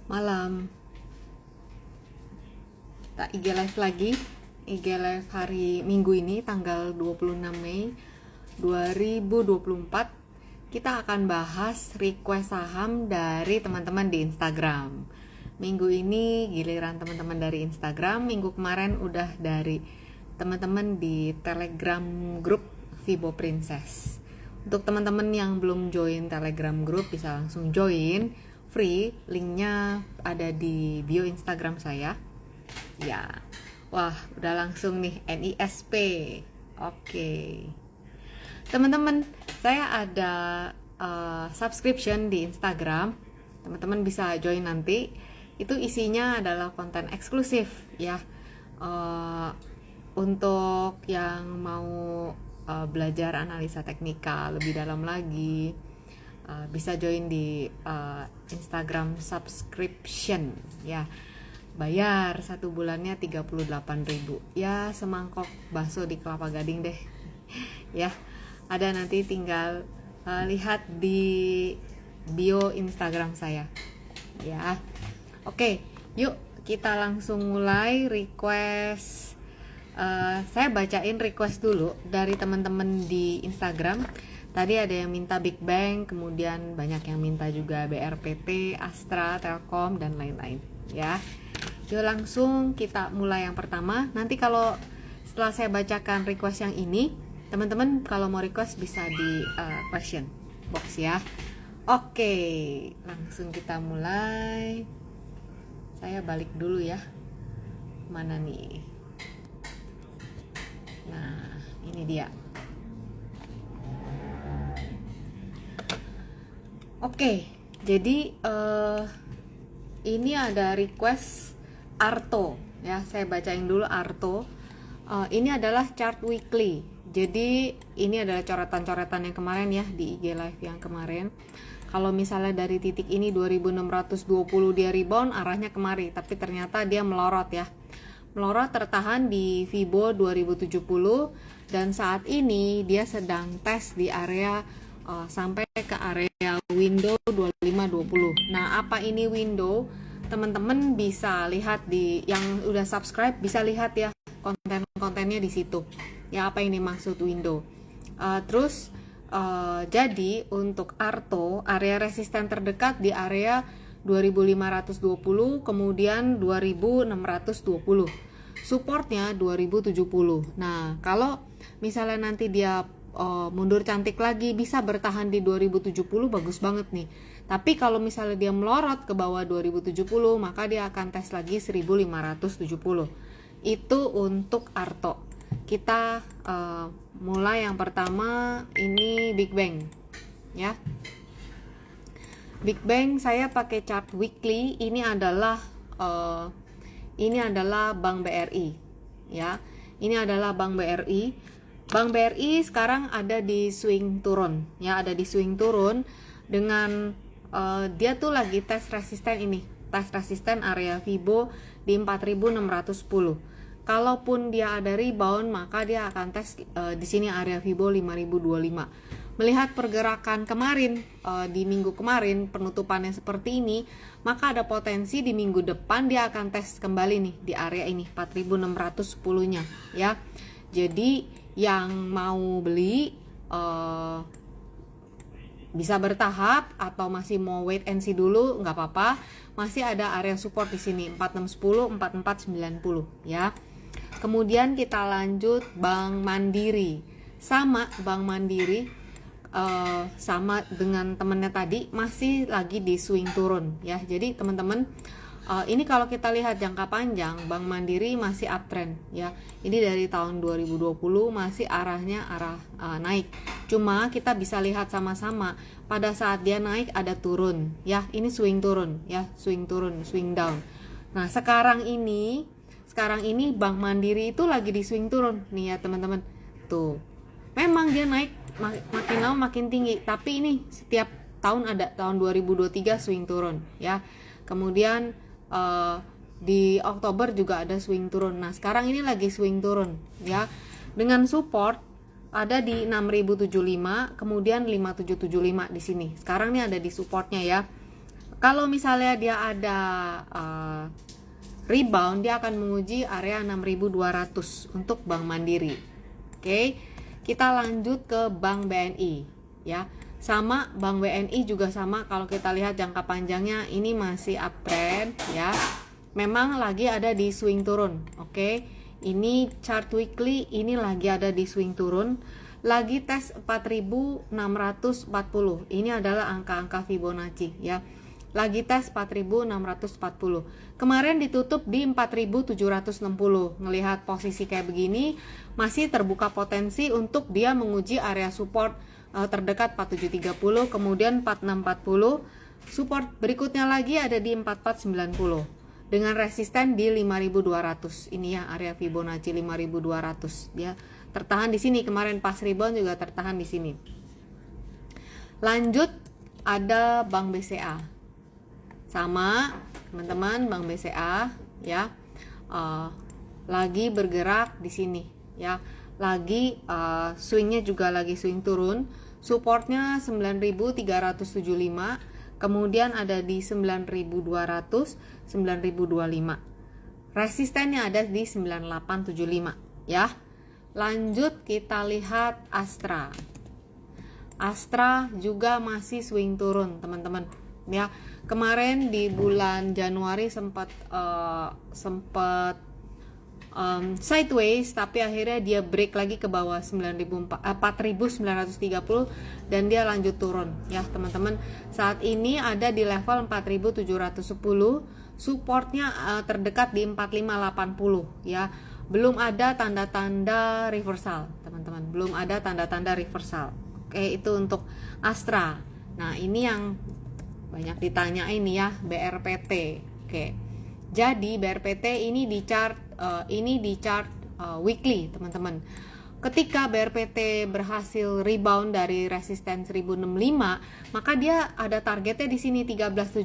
Malam. Tak IG live lagi. IG live hari Minggu ini tanggal 26 Mei 2024. Kita akan bahas request saham dari teman-teman di Instagram. Minggu ini giliran teman-teman dari Instagram. Minggu kemarin udah dari teman-teman di Telegram grup Vibo Princess. Untuk teman-teman yang belum join Telegram grup bisa langsung join, free, linknya ada di bio Instagram saya. Ya, wah udah langsung nih NISP. Oke, teman-teman, saya ada subscription di Instagram. Teman-teman bisa join nanti. Itu isinya adalah konten eksklusif ya. Untuk yang mau belajar analisa teknikal lebih dalam lagi, bisa join di Instagram subscription ya. Bayar 1 bulannya 38.000. Ya, semangkok bakso di Kelapa Gading deh. Ya, ada nanti tinggal lihat di bio Instagram saya. Ya. Oke, yuk kita langsung mulai request. Saya bacain request dulu dari teman-teman di Instagram. Tadi ada yang minta Big Bang, kemudian banyak yang minta juga BRPT, Astra, Telkom, dan lain-lain ya. Yuk langsung kita mulai yang pertama. Nanti kalau setelah saya bacakan request yang ini, teman-teman kalau mau request bisa di question box ya. Oke, langsung kita mulai. Saya balik dulu ya. Mana nih? Nah, ini dia. Oke, jadi ini ada request Arto ya. Saya bacain dulu Arto. Ini adalah chart weekly. Jadi ini adalah coretan-coretan yang kemarin ya di IG live yang kemarin. Kalau misalnya dari titik ini 2620 dia rebound arahnya kemari, tapi ternyata dia melorot ya. Melorot tertahan di Vibo 2070 dan saat ini dia sedang tes di area sampai ke area window 2520. Nah, apa ini window? Teman-teman bisa lihat di yang udah subscribe, bisa lihat ya konten-kontennya di situ. Ya, apa ini maksud window? Jadi untuk Arto, area resisten terdekat di area 2520, kemudian 2620. Supportnya 2070. Nah, kalau misalnya nanti dia mundur cantik lagi, bisa bertahan di 2070, bagus banget nih. Tapi kalau misalnya dia melorot ke bawah 2070, maka dia akan tes lagi 1570. Itu untuk Arto. Kita mulai yang pertama, ini Big Bang ya. Big Bang saya pakai chart weekly. Ini adalah Bank BRI ya. Ini adalah Bank BRI. Bank BRI sekarang ada di swing turun ya, ada di swing turun dengan dia tuh lagi tes resisten ini. Tes resisten area Vibo di 4610. Kalaupun dia ada rebound, maka dia akan tes di sini area Vibo 5025. Melihat pergerakan kemarin di minggu kemarin penutupannya seperti ini, maka ada potensi di minggu depan dia akan tes kembali nih di area ini 4610-nya ya. Jadi yang mau beli bisa bertahap atau masih mau wait and see dulu nggak apa-apa. Masih ada area support di sini 4610, 4490 ya. Kemudian kita lanjut Bank Mandiri. Sama Bank Mandiri sama dengan temennya tadi masih lagi di swing turun ya. Jadi teman-teman ini kalau kita lihat jangka panjang, Bank Mandiri masih uptrend ya. Ini dari tahun 2020 masih arahnya arah naik. Cuma kita bisa lihat sama-sama pada saat dia naik ada turun ya. Ini swing turun ya, swing turun, swing down. Nah, sekarang ini Bank Mandiri itu lagi di swing turun nih ya teman-teman. Tuh. Memang dia naik makin lama makin tinggi, tapi ini setiap tahun ada, tahun 2023 swing turun ya. Kemudian di Oktober juga ada swing turun. Nah, sekarang ini lagi swing turun ya. Dengan support ada di 6075, kemudian 5775 di sini. Sekarang nih ada di supportnya ya. Kalau misalnya dia ada rebound, dia akan menguji area 6.200 untuk Bank Mandiri. Oke, kita lanjut ke Bank BNI ya. Sama, Bank BNI juga sama. Kalau kita lihat jangka panjangnya ini masih uptrend ya. Memang lagi ada di swing turun. Oke. Ini chart weekly, ini lagi ada di swing turun. Lagi tes 4.640. Ini adalah angka-angka Fibonacci ya. Lagi tes 4.640. Kemarin ditutup di 4.760. Ngelihat posisi kayak begini, masih terbuka potensi untuk dia menguji area support terdekat 4730, kemudian 4640. Support berikutnya lagi ada di 4490 dengan resisten di 5200. Ini ya area Fibonacci 5200 ya. Tertahan di sini, kemarin pas rebound juga tertahan di sini. Lanjut ada Bank BCA. Sama teman-teman, Bank BCA ya, lagi bergerak di sini ya, lagi swingnya juga lagi swing turun. Supportnya 9.375, kemudian ada di 9.200, 9.025. Resistennya ada di 9875 ya. Lanjut kita lihat Astra. Astra juga masih swing turun teman-teman ya. Kemarin di bulan Januari sempat sideways, tapi akhirnya dia break lagi ke bawah 4.930 dan dia lanjut turun ya teman-teman. Saat ini ada di level 4.710, supportnya terdekat di 4.580 ya. Belum ada tanda-tanda reversal teman-teman, belum ada tanda-tanda reversal. Oke, itu untuk Astra. Nah, ini yang banyak ditanyain ya, BRPT. Oke. Jadi BRPT ini di chart weekly, teman-teman. Ketika BRPT berhasil rebound dari resisten 1065, maka dia ada targetnya di sini 1375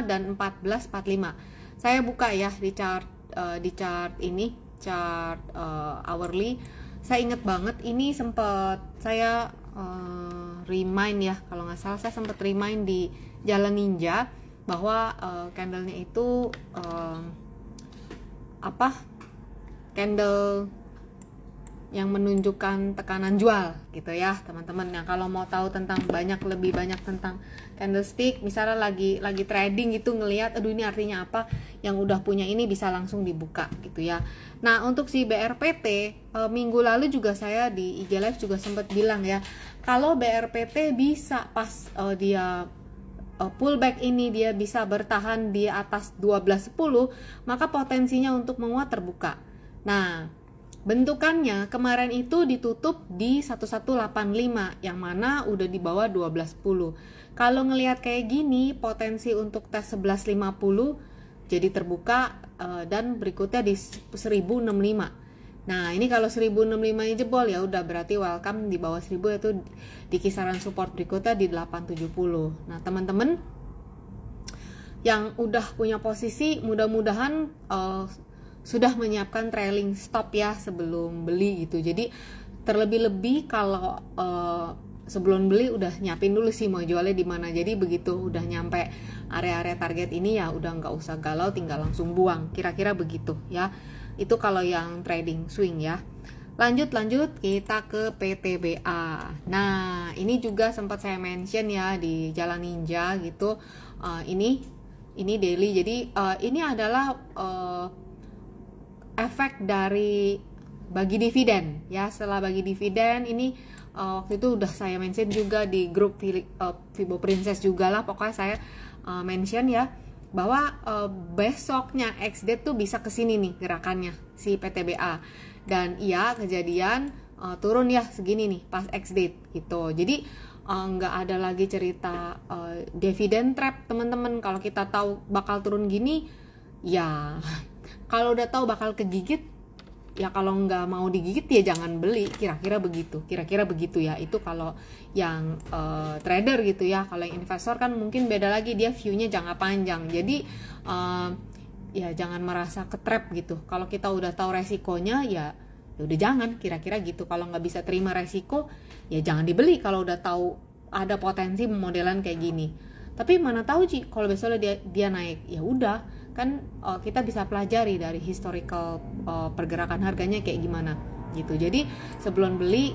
dan 1445. Saya buka ya di chart ini, chart hourly. Saya inget banget ini sempat saya remind ya, kalau nggak salah saya sempat remind di Jalan Ninja bahwa candlenya itu candle yang menunjukkan tekanan jual gitu ya teman-teman. Yang kalau mau tahu tentang lebih banyak tentang candlestick, misalnya lagi trading gitu, ngelihat aduh ini artinya apa, yang udah punya ini bisa langsung dibuka gitu ya. Nah, untuk si BRPT minggu lalu juga saya di IG Live juga sempat bilang ya, kalau BRPT bisa pas dia pullback ini dia bisa bertahan di atas 12.10, maka potensinya untuk menguat terbuka. Nah, bentukannya kemarin itu ditutup di 1185 yang mana udah di bawah 12.10. Kalau ngelihat kayak gini, potensi untuk tes 11.50 jadi terbuka dan berikutnya di 1065. Nah, ini kalau 1065 jebol ya udah berarti welcome di bawah 1000, yaitu di kisaran support berikutnya di 870. Nah, teman-teman yang udah punya posisi mudah-mudahan sudah menyiapkan trailing stop ya sebelum beli gitu. Jadi terlebih-lebih kalau sebelum beli udah nyiapin dulu sih mau jualnya di mana. Jadi begitu udah nyampe area-area target ini ya udah nggak usah galau, tinggal langsung buang. Kira-kira begitu ya. Itu kalau yang trading swing ya. Lanjut kita ke PTBA. Nah, ini juga sempat saya mention ya di Jalan Ninja gitu. Ini daily. Jadi ini adalah efek dari bagi dividen ya. Setelah bagi dividen ini waktu itu udah saya mention juga di grup Fibo Princess juga lah. Pokoknya saya mention ya bahwa besoknya ex-date tuh bisa kesini nih gerakannya si PTBA, dan iya kejadian turun ya segini nih pas ex-date gitu. Jadi nggak ada lagi cerita dividend trap teman-teman. Kalau kita tahu bakal turun gini ya, kalau udah tahu bakal kegigit ya, kalau nggak mau digigit ya jangan beli, kira-kira begitu ya. Itu kalau yang trader gitu ya. Kalau yang investor kan mungkin beda lagi, dia view-nya jangka panjang. Jadi ya jangan merasa ketrap gitu. Kalau kita udah tahu resikonya ya udah jangan, kira-kira gitu. Kalau nggak bisa terima resiko ya jangan dibeli kalau udah tahu ada potensi modelan kayak gini. Tapi mana tahu Ci, kalau besoknya dia naik, ya udah kan kita bisa pelajari dari historical pergerakan harganya kayak gimana gitu. Jadi sebelum beli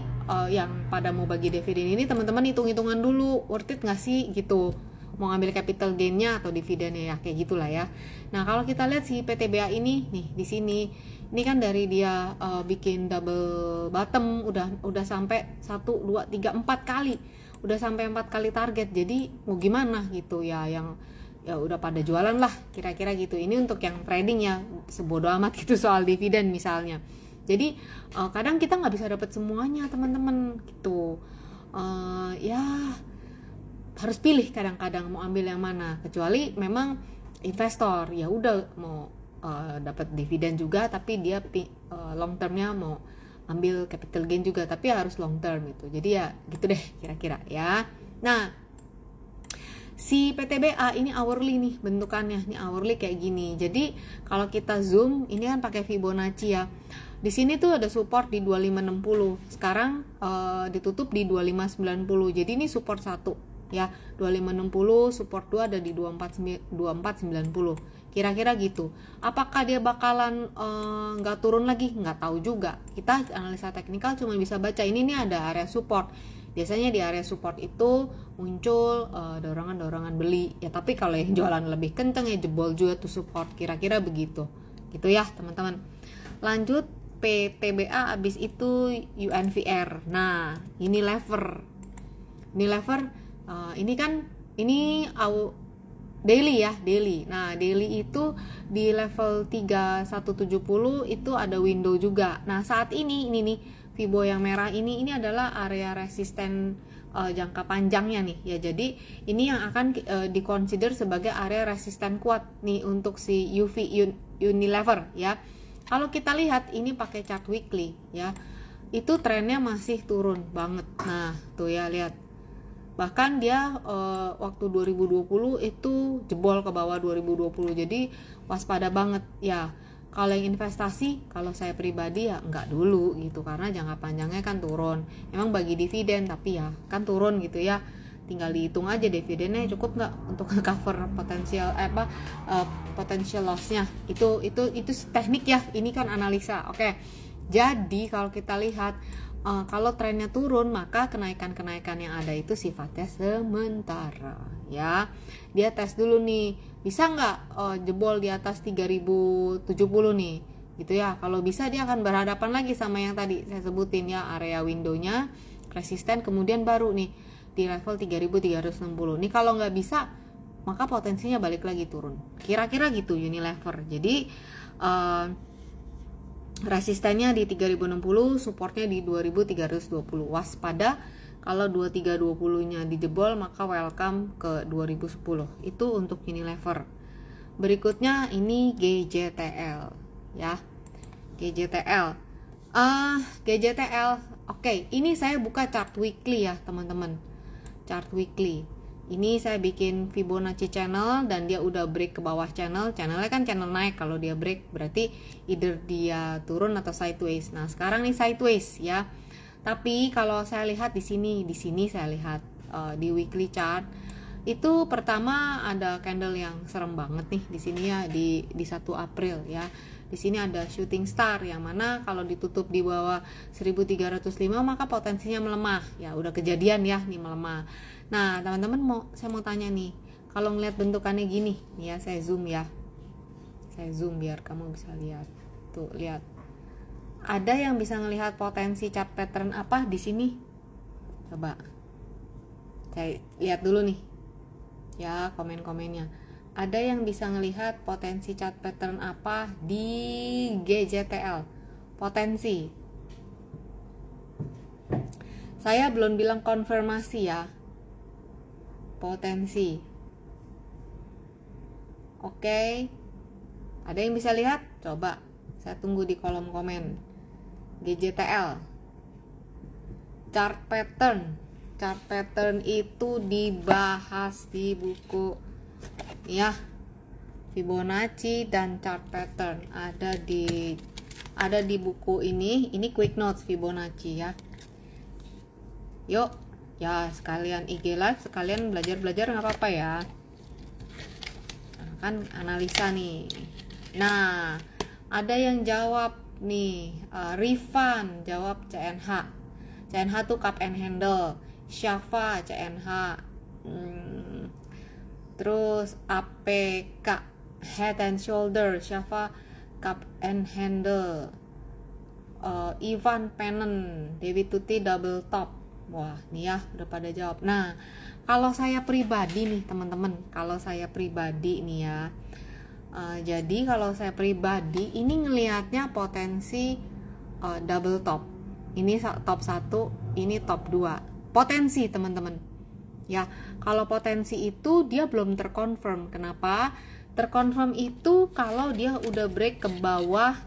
yang pada mau bagi dividen ini, teman-teman hitung-hitungan dulu worth it nggak sih gitu, mau ngambil capital gainnya atau dividennya ya, kayak gitulah ya. Nah kalau kita lihat si PTBA ini nih di sini, ini kan dari dia bikin double bottom udah sampai 1, 2, 3, 4 kali, udah sampai 4 kali target. Jadi mau gimana gitu ya, yang ya udah pada jualan lah kira-kira gitu. Ini untuk yang trading ya, sebodoh amat gitu soal dividen misalnya. Jadi kadang kita nggak bisa dapat semuanya teman-teman gitu. Ya harus pilih kadang-kadang mau ambil yang mana, kecuali memang investor ya udah mau dapat dividen juga, tapi dia long termnya mau ambil capital gain juga, tapi harus long term gitu. Jadi ya gitu deh kira-kira ya. Nah si PTBA ini hourly nih bentukannya, ini hourly kayak gini. Jadi kalau kita zoom, ini kan pakai Fibonacci ya. Di sini tuh ada support di 2560. Sekarang ditutup di 2590. Jadi ini support 1 ya. 2560, support 2 ada di 2490. Kira-kira gitu. Apakah dia bakalan nggak turun lagi? Nggak tahu juga. Kita analisa teknikal cuma bisa baca ini nih ada area support. Biasanya di area support itu muncul dorongan-dorongan beli ya, tapi kalau yang jualan lebih kenceng ya jebol juga tuh support, kira-kira begitu gitu ya teman-teman. Lanjut PTBA, abis itu UNVR. Nah ini lever ini kan ini daily ya, daily. Nah daily itu di level 3170 itu ada window juga. Nah saat ini nih Fibo yang merah ini adalah area resisten jangka panjangnya nih ya. Jadi ini yang akan dikonsider sebagai area resisten kuat nih untuk si Unilever ya. Kalau kita lihat ini pakai chart weekly ya, itu trennya masih turun banget. Nah tuh ya lihat, bahkan dia waktu 2020 itu jebol ke bawah 2020. Jadi waspada banget ya. Kalau yang investasi, kalau saya pribadi ya enggak dulu gitu, karena jangka panjangnya kan turun. Emang bagi dividen tapi ya kan turun gitu ya. Tinggal dihitung aja dividennya cukup nggak untuk cover potensial potential lossnya. Itu teknik ya. Ini kan analisa. Oke. Jadi kalau kita lihat kalau trennya turun, maka kenaikan yang ada itu sifatnya sementara ya. Dia tes dulu nih, bisa nggak jebol di atas 3070 nih gitu ya. Kalau bisa dia akan berhadapan lagi sama yang tadi saya sebutin ya, area windownya resisten, kemudian baru nih di level 3360 nih. Kalau nggak bisa maka potensinya balik lagi turun, kira-kira gitu Unilever. Jadi resistennya di 3060, supportnya di 2320. Waspada kalau 2320 nya dijebol, maka welcome ke 2010. Itu untuk Unilever. Berikutnya ini GJTL ya. GJTL. Oke, ini saya buka chart weekly ya, teman-teman. Chart weekly. Ini saya bikin Fibonacci channel dan dia udah break ke bawah channelnya kan channel naik. Kalau dia break berarti either dia turun atau sideways. Nah sekarang nih sideways ya. Tapi kalau saya lihat di sini saya lihat di weekly chart itu pertama ada candle yang serem banget nih di sini ya, di 1 April ya. Di sini ada shooting star yang mana kalau ditutup di bawah 1305 maka potensinya melemah. Ya udah kejadian ya nih melemah. Nah teman-teman saya mau tanya nih, kalau ngeliat bentukannya gini nih ya, saya zoom biar kamu bisa lihat. Tuh lihat, ada yang bisa ngelihat potensi chart pattern apa di sini? Coba saya lihat dulu nih ya komen-komennya. Ada yang bisa ngelihat potensi chart pattern apa di GJTL? Potensi, saya belum bilang konfirmasi ya, potensi. Oke, ada yang bisa lihat? Coba saya tunggu di kolom komen. GJTL chart pattern itu dibahas di buku ya, Fibonacci dan chart pattern ada di buku ini quick notes Fibonacci ya. Yuk Ya sekalian IG live, sekalian belajar nggak apa-apa ya. Nah, kan analisa nih. Nah, ada yang jawab nih, Rifan jawab CNH. CNH tuh cup and handle. Syafa CNH. Terus APK head and shoulder. Syafa cup and handle. Ivan Penen, Dewi Tuti double top. Wah, nih ya udah pada jawab. Nah, kalau saya pribadi nih teman-teman, jadi kalau saya pribadi ini ngelihatnya potensi double top. Ini top 1, ini top 2. Potensi teman-teman. Ya, kalau potensi itu dia belum terkonfirm. Kenapa? Terkonfirm itu kalau dia udah break ke bawah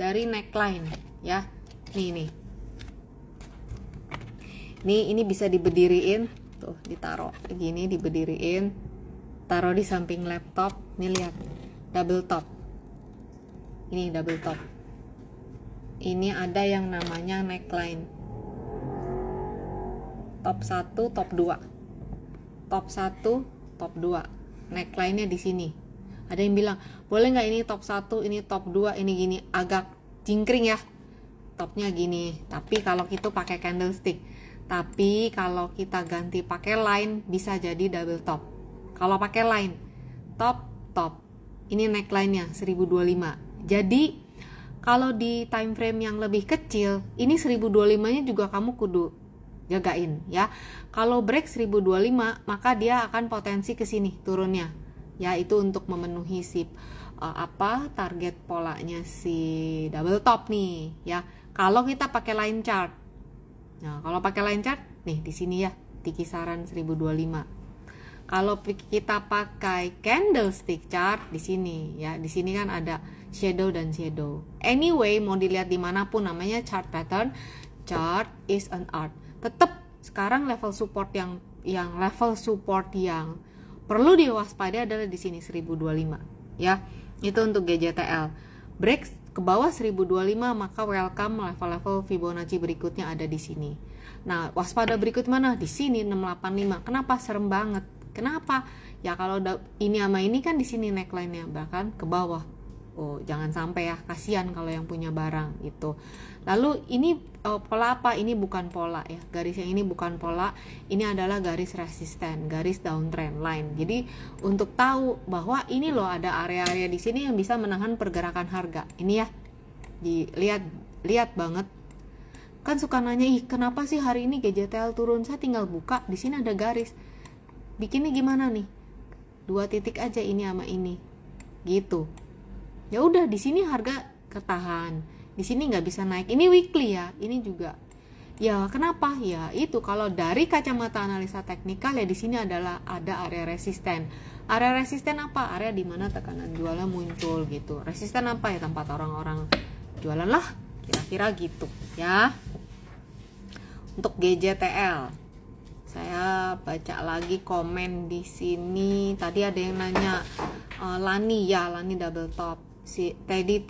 dari neckline, ya. Nih, ini bisa diberdiriin, tuh ditaruh gini, diberdiriin, taruh di samping laptop. Nih lihat, double top. Ini double top. Ini ada yang namanya neckline. Top 1, top 2. Top 1, top 2. Neckline-nya di sini. Ada yang bilang, boleh nggak ini top 1, ini top 2, ini gini, agak jingkring ya. Topnya gini. Tapi kalau kita pakai candlestick. Tapi kalau kita ganti pakai line bisa jadi double top. Kalau pakai line top. Ini neckline-nya 1025. Jadi kalau di time frame yang lebih kecil, ini 1025-nya juga kamu kudu jagain ya. Kalau break 1025, maka dia akan potensi ke sini turunnya. Ya, itu untuk memenuhi si target polanya si double top nih ya. Kalau kita pakai line chart. Nah, kalau pakai line chart nih di sini ya, di kisaran 1025. Kalau kita pakai candlestick chart di sini ya, di sini kan ada shadow dan shadow. Anyway, mau dilihat dimanapun namanya chart pattern. Chart is an art. Tetap sekarang level support yang perlu diwaspadai adalah di sini 1025 ya. Itu untuk GJTL. Break ke bawah 1025, maka welcome level-level Fibonacci berikutnya ada di sini. Nah, waspada berikut mana? Di sini 685. Kenapa serem banget? Kenapa? Ya kalau ini sama ini kan di sini neckline-nya bahkan ke bawah. Oh, jangan sampai ya, kasihan kalau yang punya barang itu. Lalu ini pola apa? Ini bukan pola ya. Garis yang ini bukan pola, ini adalah garis resisten, garis downtrend line. Jadi untuk tahu bahwa ini loh ada area-area di sini yang bisa menahan pergerakan harga. Ini ya. Lihat banget. Kan suka nanya, kenapa sih hari ini GJTL turun? Saya tinggal buka, di sini ada garis. Bikinnya gimana nih? 2 titik aja ini sama ini. Gitu. Ya udah, di sini harga ketahan, di sini nggak bisa naik. Ini weekly ya, ini juga. Ya kenapa? Ya itu kalau dari kacamata analisa teknikal ya di sini adalah ada area resisten. Area resisten apa? Area di mana tekanan jualnya muncul gitu. Resisten apa ya? Tempat orang-orang jualan lah, kira-kira gitu ya. Untuk GJTL, saya baca lagi komen di sini. Tadi ada yang nanya Lani double top. Si Teddy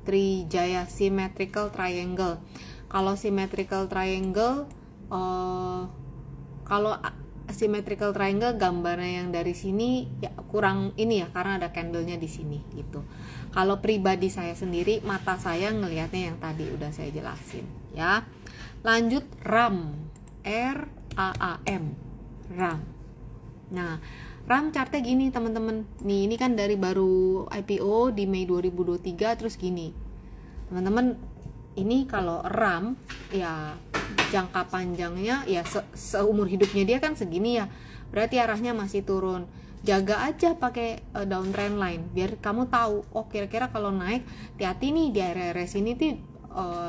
Trijaya symmetrical triangle. Kalau symmetrical triangle, kalau symmetrical triangle gambarnya yang dari sini ya kurang ini ya, karena ada candlenya di sini gitu. Kalau pribadi saya sendiri, mata saya ngelihatnya yang tadi udah saya jelasin ya. Lanjut RAM, RAM. Nah, RAM chartnya gini teman-teman. Nih, ini kan dari baru IPO di Mei 2023 terus gini. Teman-teman, ini kalau RAM ya jangka panjangnya ya seumur hidupnya dia kan segini ya. Berarti arahnya masih turun. Jaga aja pakai downtrend line biar kamu tahu, oh kira-kira kalau naik hati-hati nih di area sini tuh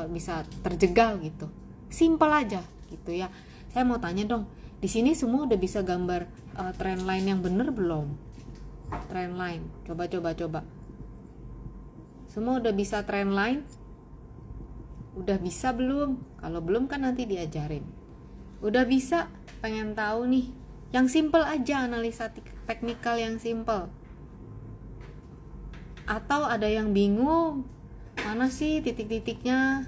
bisa terjegal gitu. Simple aja gitu ya. Saya mau tanya dong, di sini semua udah bisa gambar trend line yang bener belum? Trend line, coba. Semua udah bisa trend line? Udah bisa belum? Kalau belum kan nanti diajarin. Udah bisa? Pengen tahu nih. Yang simple aja, analisa teknikal yang simple. Atau ada yang bingung, mana sih titik-titiknya?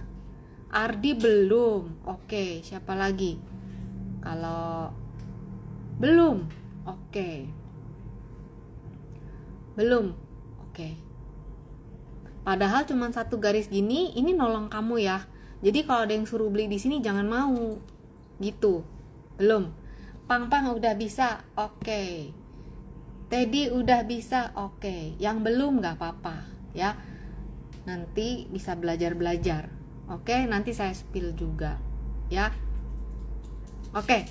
Ardi belum. Oke, siapa lagi? Kalau belum, oke. Belum, oke. Padahal cuma satu garis gini, ini nolong kamu ya. Jadi kalau ada yang suruh beli di sini jangan mau, gitu. Belum. Pang udah bisa, oke. Teddy udah bisa, oke. Yang belum nggak apa-apa, ya. Nanti bisa belajar, oke. Nanti saya spill juga, ya. Oke.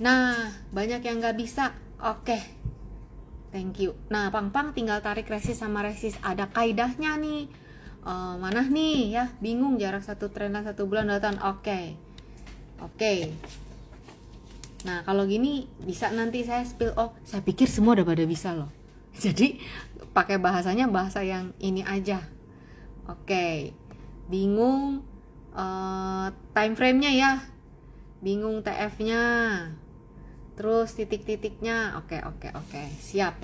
Nah, banyak yang nggak bisa, oke. Thank you. Nah, Pang tinggal tarik resist sama resist. Ada kaidahnya nih. Mana nih ya? Bingung jarak satu trendline 1 bulan datang. Oke. Nah, kalau gini bisa nanti saya spill. Oh, saya pikir semua udah pada bisa loh. Jadi pakai bahasanya bahasa yang ini aja. Oke. Bingung time frame-nya ya. Bingung TF-nya. Terus titik-titiknya. Oke. Siap.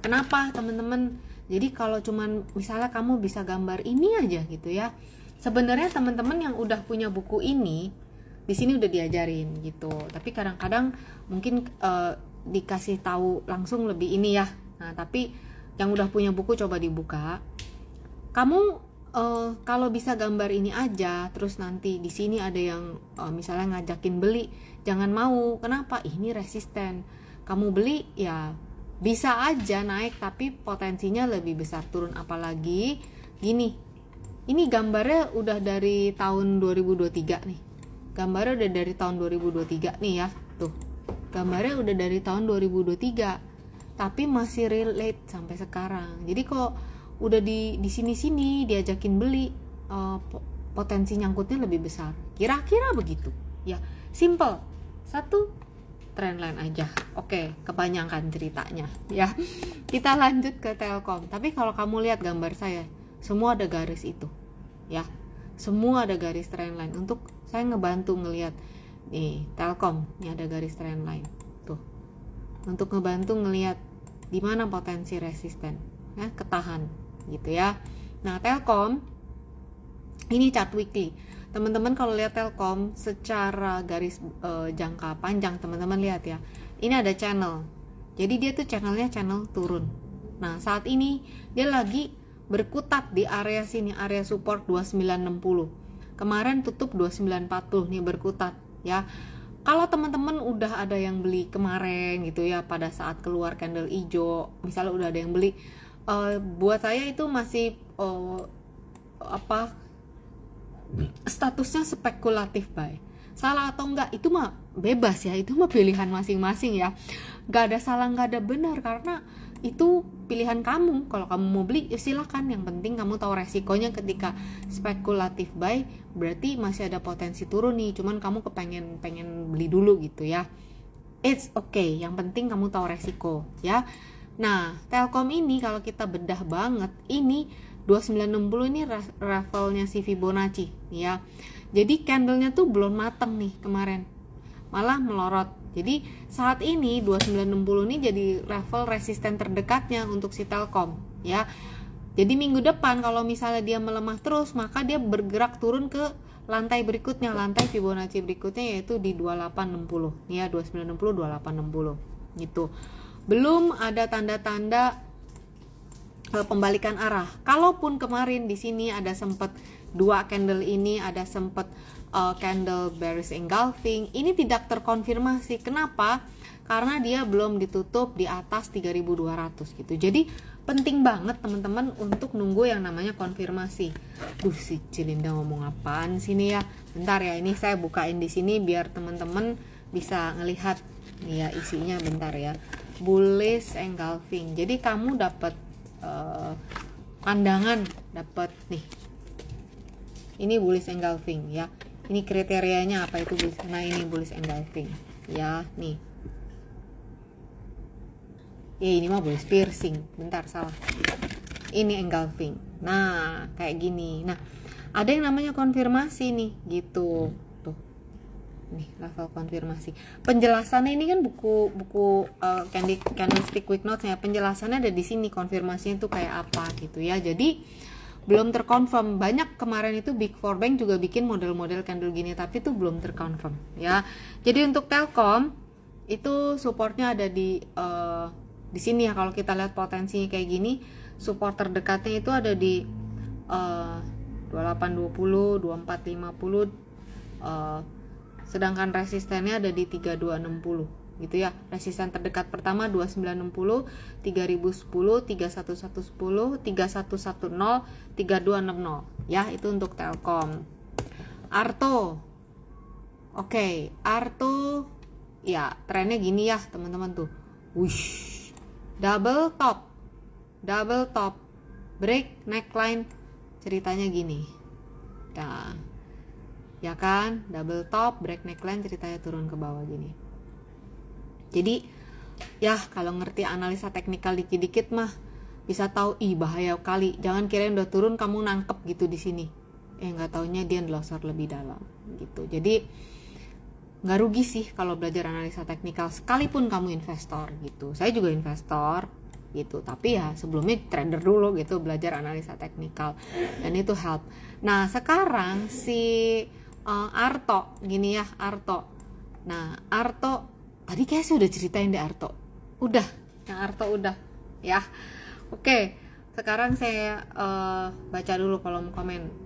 Kenapa, teman-teman? Jadi kalau cuman misalnya kamu bisa gambar ini aja gitu ya. Sebenarnya teman-teman yang udah punya buku ini di sini udah diajarin gitu. Tapi kadang-kadang mungkin dikasih tahu langsung lebih ini ya. Nah, tapi yang udah punya buku coba dibuka. Kamu kalau bisa gambar ini aja, terus nanti di sini ada yang misalnya ngajakin beli, jangan mau. Kenapa? Ini resisten. Kamu beli ya bisa aja naik, tapi potensinya lebih besar turun. Apalagi gini, ini gambarnya udah dari tahun 2023 nih. Gambarnya udah dari tahun 2023 nih ya. Tuh, gambarnya udah dari tahun 2023, tapi masih relate sampai sekarang. Jadi kok udah di sini diajakin beli, potensi nyangkutnya lebih besar. Kira-kira begitu. Ya, simple. Satu trendline aja. Oke, kebanyakan ceritanya ya. Kita lanjut ke Telkom. Tapi kalau kamu lihat gambar saya, semua ada garis itu. Ya. Semua ada garis trendline. Untuk saya ngebantu ngelihat nih, Telkom, ini ada garis trendline. Tuh. Untuk ngebantu ngelihat di mana potensi resisten, ya, ketahan gitu ya. Nah, Telkom ini chart weekly. Teman-teman kalau lihat Telkom secara garis jangka panjang, teman-teman lihat ya. Ini ada channel. Jadi dia tuh channelnya channel turun. Nah, saat ini dia lagi berkutat di area sini, area support 2960. Kemarin tutup 2940 nih berkutat ya. Kalau teman-teman udah ada yang beli kemarin gitu ya, pada saat keluar candle hijau, misalnya udah ada yang beli, buat saya itu masih statusnya spekulatif buy. Salah atau enggak itu mah bebas ya, itu mah pilihan masing-masing ya. Gak ada salah, gak ada benar, karena itu pilihan kamu. Kalau kamu mau beli ya silakan, yang penting kamu tahu resikonya. Ketika spekulatif buy berarti masih ada potensi turun nih, cuman kamu pengen beli dulu gitu ya. It's okay, yang penting kamu tahu resiko ya. Nah, Telkom ini kalau kita bedah banget, ini 2960 ini levelnya si Fibonacci ya. Jadi candlenya tuh belum mateng nih kemarin, malah melorot. Jadi saat ini 2960 ini jadi level resisten terdekatnya untuk si Telkom ya. Jadi minggu depan kalau misalnya dia melemah terus, maka dia bergerak turun ke lantai berikutnya, lantai Fibonacci berikutnya, yaitu di 2860 ya, 2960 2860 gitu. Belum ada tanda-tanda pembalikan arah. Kalaupun kemarin di sini ada sempat dua candle ini, ada sempat candle bearish engulfing, ini tidak terkonfirmasi. Kenapa? Karena dia belum ditutup di atas 3200 gitu. Jadi penting banget teman-teman untuk nunggu yang namanya konfirmasi. Duh, si Cilinda ngomong apaan sini ya? Bentar ya, ini saya bukain di sini biar teman-teman bisa ngelihat nih ya isinya. Bentar ya. Bullish engulfing. Jadi kamu dapat pandangan, dapat nih. Ini bullish engulfing ya. Ini kriterianya apa itu bullish? Nah, ini bullish engulfing ya, nih. Ini mah bullish piercing. Bentar, salah. Ini engulfing. Nah, kayak gini. Nah, ada yang namanya konfirmasi nih, gitu. Tuh. Nih, level konfirmasi. Penjelasannya ini kan buku candlestick quick notes ya. Penjelasannya ada di sini, konfirmasinya itu kayak apa gitu ya. Jadi belum terkonfirm. Banyak kemarin itu Big Four Bank juga bikin model-model candle gini, tapi itu belum terkonfirm ya. Jadi untuk Telkom itu supportnya ada di sini ya. Kalau kita lihat potensinya kayak gini, support terdekatnya itu ada di 2820, 2450, sedangkan resistennya ada di 3260 gitu ya. Resisten terdekat pertama 2960, 3010, 31110, 3110, 3260 ya. Itu untuk Telkom. Arto. Oke, Arto ya trennya gini ya teman-teman tuh. Wush. Double top, break neckline, ceritanya gini. Nah, ya kan, double top, break neckline, ceritanya turun ke bawah gini. Jadi ya kalau ngerti analisa teknikal dikit-dikit mah bisa tahu bahaya kali. Jangan kirain udah turun kamu nangkep gitu di sini. Nggak taunya dia ngelosor lebih dalam gitu. Jadi nggak rugi sih kalau belajar analisa teknikal sekalipun kamu investor gitu. Saya juga investor gitu, tapi ya sebelumnya trader dulu gitu, belajar analisa teknikal dan itu help. Nah sekarang si Arto gini ya, Arto. Nah Arto tadi kayak saya udah ceritain deh Arto. Udah, yang Arto udah ya. Oke, sekarang saya baca dulu kolom komen.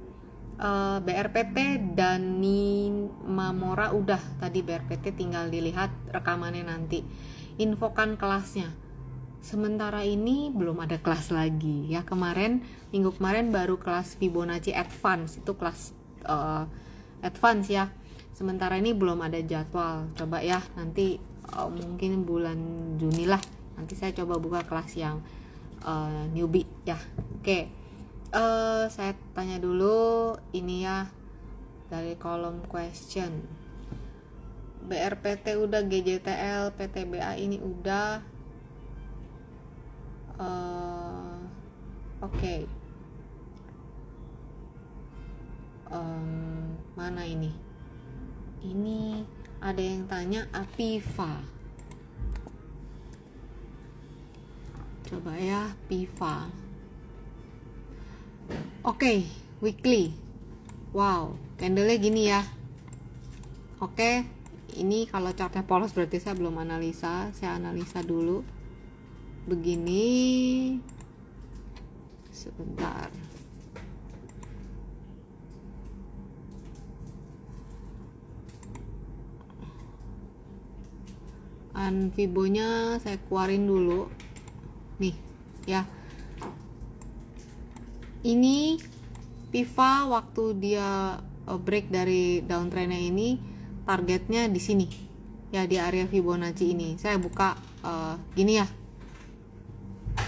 BRPT dan Nimamora udah. Tadi BRPT tinggal dilihat rekamannya nanti. Infokan kelasnya. Sementara ini belum ada kelas lagi ya. Minggu kemarin baru kelas Fibonacci Advance. Itu kelas Advance ya. Sementara ini belum ada jadwal. Coba ya nanti mungkin bulan Juni lah. Nanti saya coba buka kelas yang newbie ya. Oke. Saya tanya dulu ini ya dari kolom question. BRPT udah, GJTL, PTBA ini udah. Oke. Mana ini? Ini ada yang tanya Apiva. Coba ya, Apiva. Oke, weekly. Wow, candlenya gini ya. Oke, ini kalau chartnya polos berarti saya belum analisa. Saya analisa dulu. Begini. Sebentar. Fibonya saya keluarin dulu. Nih, ya. Ini Piva waktu dia break dari downtrendnya ini targetnya di sini ya, di area Fibonacci ini. Saya buka gini ya,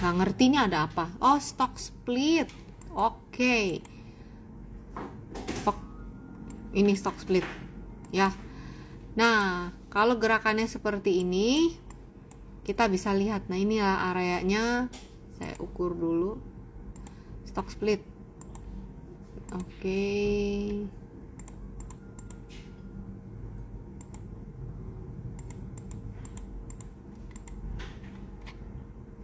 nggak ngertinya ada apa. Oh, stock split. Oke. Ini stock split ya. Nah kalau gerakannya seperti ini kita bisa lihat. Nah inilah areanya. Saya ukur dulu stock split. Oke.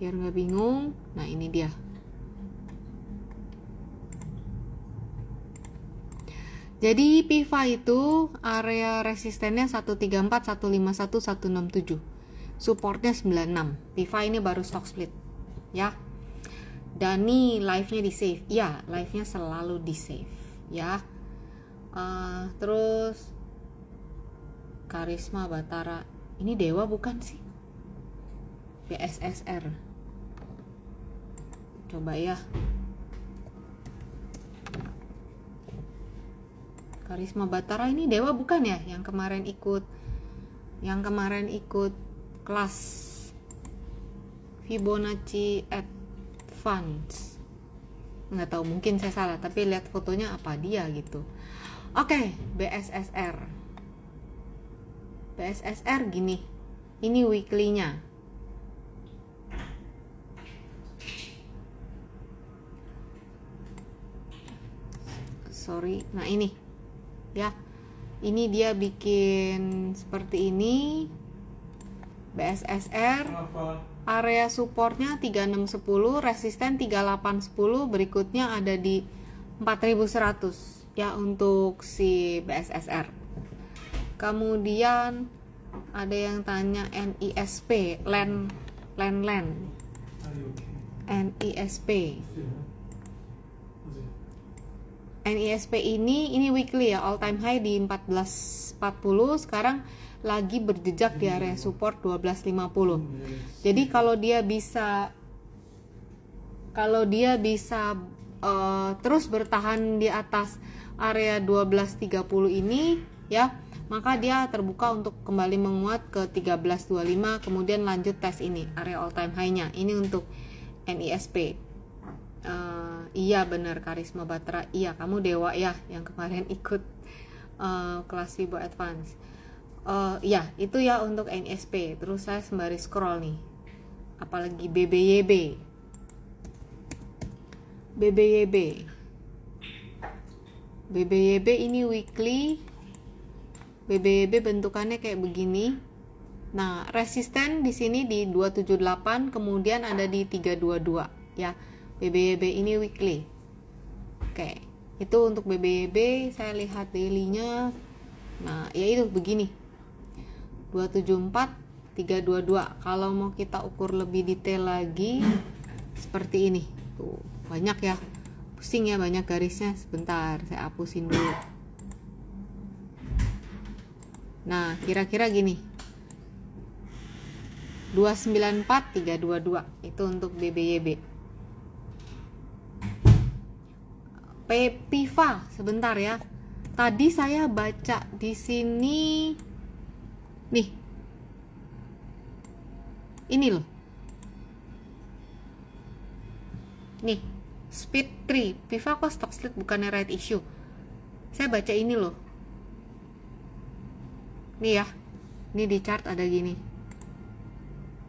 Biar nggak bingung. Nah ini dia. Jadi Piva itu area resistennya 134, 151, 167. Supportnya 96. Piva ini baru stock split ya. Dan nih live-nya di save. Ya, live-nya selalu di save ya. Terus Karisma Batara. Ini Dewa bukan sih? BSSR. Coba ya. Karisma Batara ini Dewa bukan ya? Yang kemarin ikut kelas Fibonacci Advance. Nggak tahu, mungkin saya salah, tapi lihat fotonya apa dia gitu. Oke, BSSR. BSSR gini. Ini weekly-nya. Sorry. Nah, ini. Ya. Ini dia bikin seperti ini. BSSR area supportnya 3610, resisten 3810, berikutnya ada di 4100 ya untuk si BSSR. Kemudian ada yang tanya NISP, LEN. NISP. NISP ini weekly ya, all time high di 1440, sekarang lagi berjejak di area support 1250. Jadi kalau dia bisa terus bertahan di atas area 1230 ini ya, maka dia terbuka untuk kembali menguat ke 1325, kemudian lanjut tes ini area all time high-nya. Ini untuk NISP. Iya benar Karisma Batra, iya kamu dewa ya yang kemarin ikut kelas Vibo Advance. Ya itu ya untuk NISP. Terus saya sembari scroll nih, apalagi BBYB ini weekly. BBYB bentukannya kayak begini. Nah resisten di sini di 278, kemudian ada di 322 ya. BBYB ini weekly. Oke, itu untuk BBYB. Saya lihat daily-nya. Nah, ya itu begini. 274, 322. Kalau mau kita ukur lebih detail lagi seperti ini. Tuh, banyak ya. Pusing ya banyak garisnya. Sebentar, saya hapusin dulu. Nah, kira-kira gini. 294, 322. Itu untuk BBYB. PIVA sebentar ya. Tadi saya baca di sini nih. Ini loh. Nih, speed 3. PIVA kok stock split bukannya right issue? Saya baca ini loh. Nih ya. Ini di chart ada gini.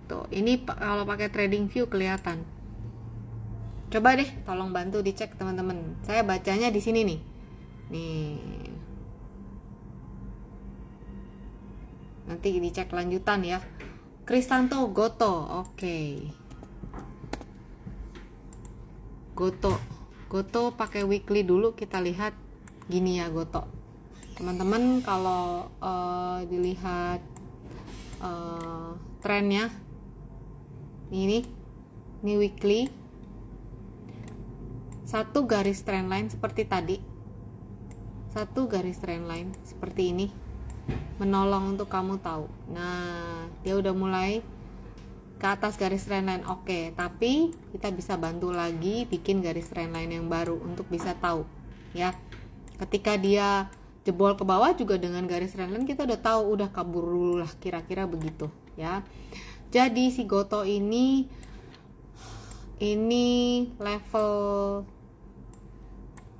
Tuh, ini kalau pakai trading view kelihatan. Coba deh, tolong bantu dicek teman-teman. Saya bacanya di sini nih. Nih. Nanti dicek lanjutan ya. Kristanto Goto. Oke. Goto pakai weekly dulu, kita lihat gini ya Goto. Teman-teman kalau dilihat trennya ini weekly. Satu garis trendline seperti tadi, satu garis trendline seperti ini menolong untuk kamu tahu. Nah, dia udah mulai ke atas garis trendline. Oke, tapi kita bisa bantu lagi bikin garis trendline yang baru untuk bisa tahu ya. Ketika dia jebol ke bawah juga dengan garis trendline kita udah tahu, udah kabur dulu lah, kira-kira begitu ya. Jadi si Goto ini level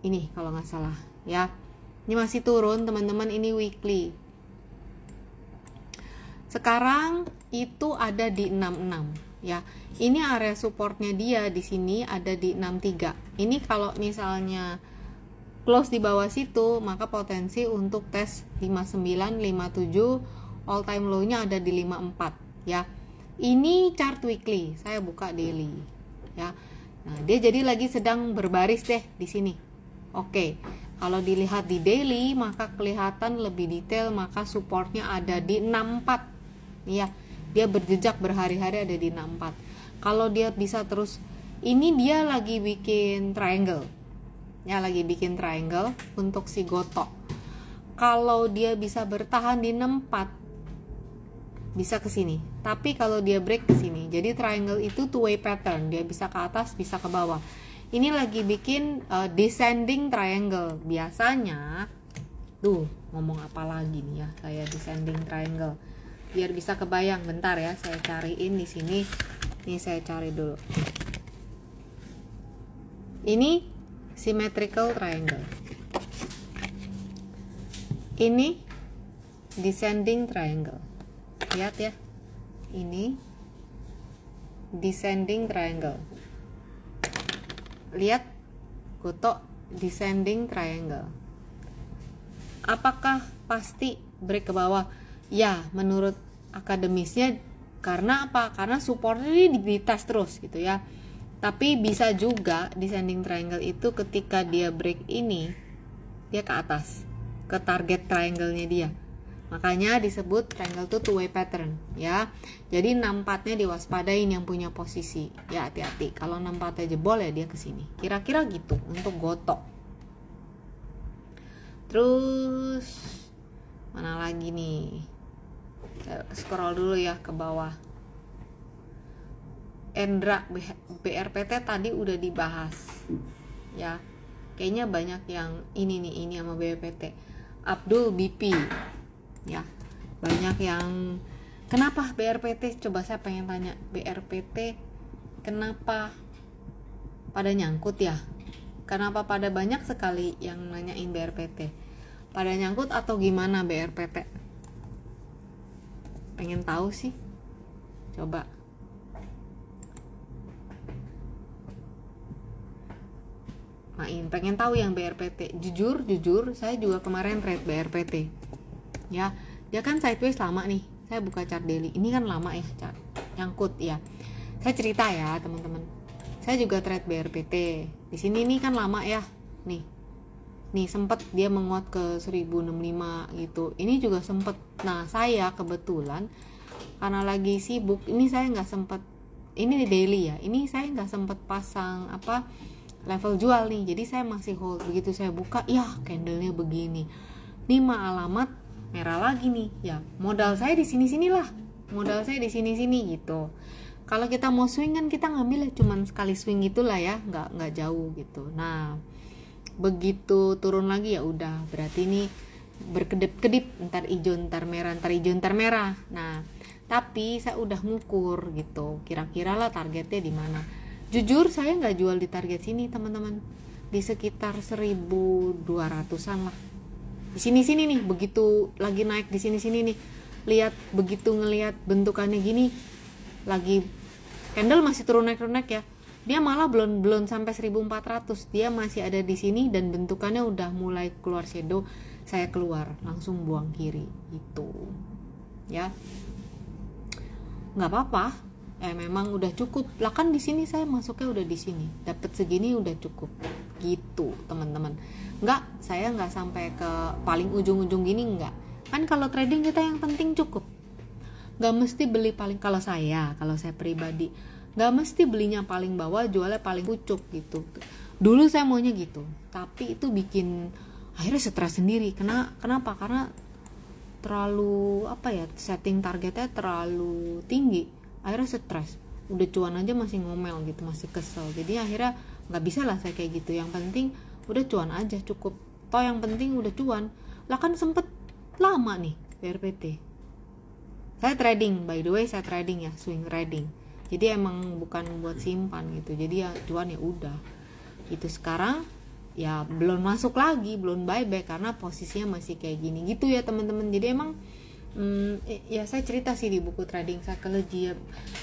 ini kalau nggak salah ya. Ini masih turun teman-teman, ini weekly. Sekarang itu ada di 66 ya. Ini area supportnya dia di sini ada di 63. Ini kalau misalnya close di bawah situ maka potensi untuk tes 59, 57, all time low-nya ada di 54 ya. Ini chart weekly, saya buka daily ya. Nah, dia jadi lagi sedang berbaris deh di sini. Oke, kalau dilihat di daily maka kelihatan lebih detail, maka supportnya ada di 64 ya. Dia berjejak berhari-hari ada di 64. Kalau dia bisa terus, ini dia lagi bikin triangle ya, lagi bikin triangle untuk si Goto. Kalau dia bisa bertahan di 64 bisa ke sini, tapi kalau dia break ke sini, jadi triangle itu two way pattern, dia bisa ke atas bisa ke bawah. Ini lagi bikin descending triangle. Biasanya tuh ngomong apa lagi nih ya, saya descending triangle biar bisa kebayang. Bentar ya, saya cariin di sini. Ini saya cari dulu. Ini symmetrical triangle. Ini descending triangle. Lihat ya. Ini descending triangle. Lihat Goto descending triangle. Apakah pasti break ke bawah? Ya, menurut akademisnya Karena apa? Karena supportnya di tes terus gitu ya. Tapi bisa juga descending triangle itu ketika dia break ini, dia ke atas, ke target triangle-nya dia. Makanya disebut triangle itu two way pattern ya. Jadi 64-nya diwaspadain yang punya posisi. Ya hati-hati. Kalau 64-nya jebol ya dia ke sini. Kira-kira gitu untuk gotok. Terus mana lagi nih? Saya scroll dulu ya ke bawah. Endra BRPT tadi udah dibahas ya, kayaknya banyak yang ini sama BRPT. Abdul BP ya, banyak yang kenapa BRPT, coba saya pengen tanya BRPT kenapa pada nyangkut ya, kenapa pada banyak sekali yang nanyain BRPT, pada nyangkut atau gimana BRPT, pengen tahu sih, coba. Pengen tahu yang BRPT. Jujur saya juga kemarin trade BRPT ya, dia kan sideways lama nih, saya buka chart daily, ini kan lama ya chart nyangkut ya. Saya cerita ya teman-teman, saya juga trade BRPT di sini nih kan lama ya, nih sempet dia menguat ke 1065 gitu, ini juga sempet. Nah saya kebetulan karena lagi sibuk, ini saya nggak sempet, ini di daily ya, ini saya nggak sempet pasang level jual nih, jadi saya masih hold. Begitu saya buka, ya candlenya begini, 5 alamat merah lagi nih ya, modal saya di sini-sinilah, modal saya di sini-sini gitu. Kalau kita mau swing kan kita ngambil cuman sekali swing gitulah ya, nggak jauh gitu. Nah begitu turun lagi ya udah, berarti ini berkedip-kedip, ntar hijau ntar merah, ntar hijau ntar merah. Nah tapi saya udah ngukur gitu, kira-kira lah targetnya di mana. Jujur saya nggak jual di target sini teman-teman, di sekitar 1200-an lah, di sini nih. Begitu lagi naik di sini nih, lihat, begitu ngelihat bentukannya gini, lagi candle masih turun naik ya, dia malah belum sampai 1400, dia masih ada di sini dan bentukannya udah mulai keluar shadow. Saya keluar langsung buang kiri itu ya, nggak apa-apa. Memang udah cukup lah kan, di sini saya masuknya udah di sini, dapat segini udah cukup gitu teman-teman. Saya nggak sampai ke paling ujung-ujung gini, nggak. Kan kalau trading kita yang penting cukup, nggak mesti beli paling, kalau saya pribadi nggak mesti belinya paling bawah, jualnya paling pucuk gitu. Dulu saya maunya gitu, tapi itu bikin akhirnya stres sendiri. Kenapa? Karena terlalu setting targetnya terlalu tinggi, akhirnya stres, udah cuan aja masih ngomel gitu, masih kesel. Jadi akhirnya nggak bisa lah saya kayak gitu, yang penting udah cuan aja cukup, toh yang penting udah cuan lah. Kan sempet lama nih BRPT saya trading, by the way saya trading ya, swing trading, jadi emang bukan buat simpan gitu, jadi ya cuan ya udah gitu. Sekarang ya belum masuk lagi, belum buyback karena posisinya masih kayak gini gitu ya teman-teman. Jadi emang ya saya cerita sih di buku Trading Psychology ya,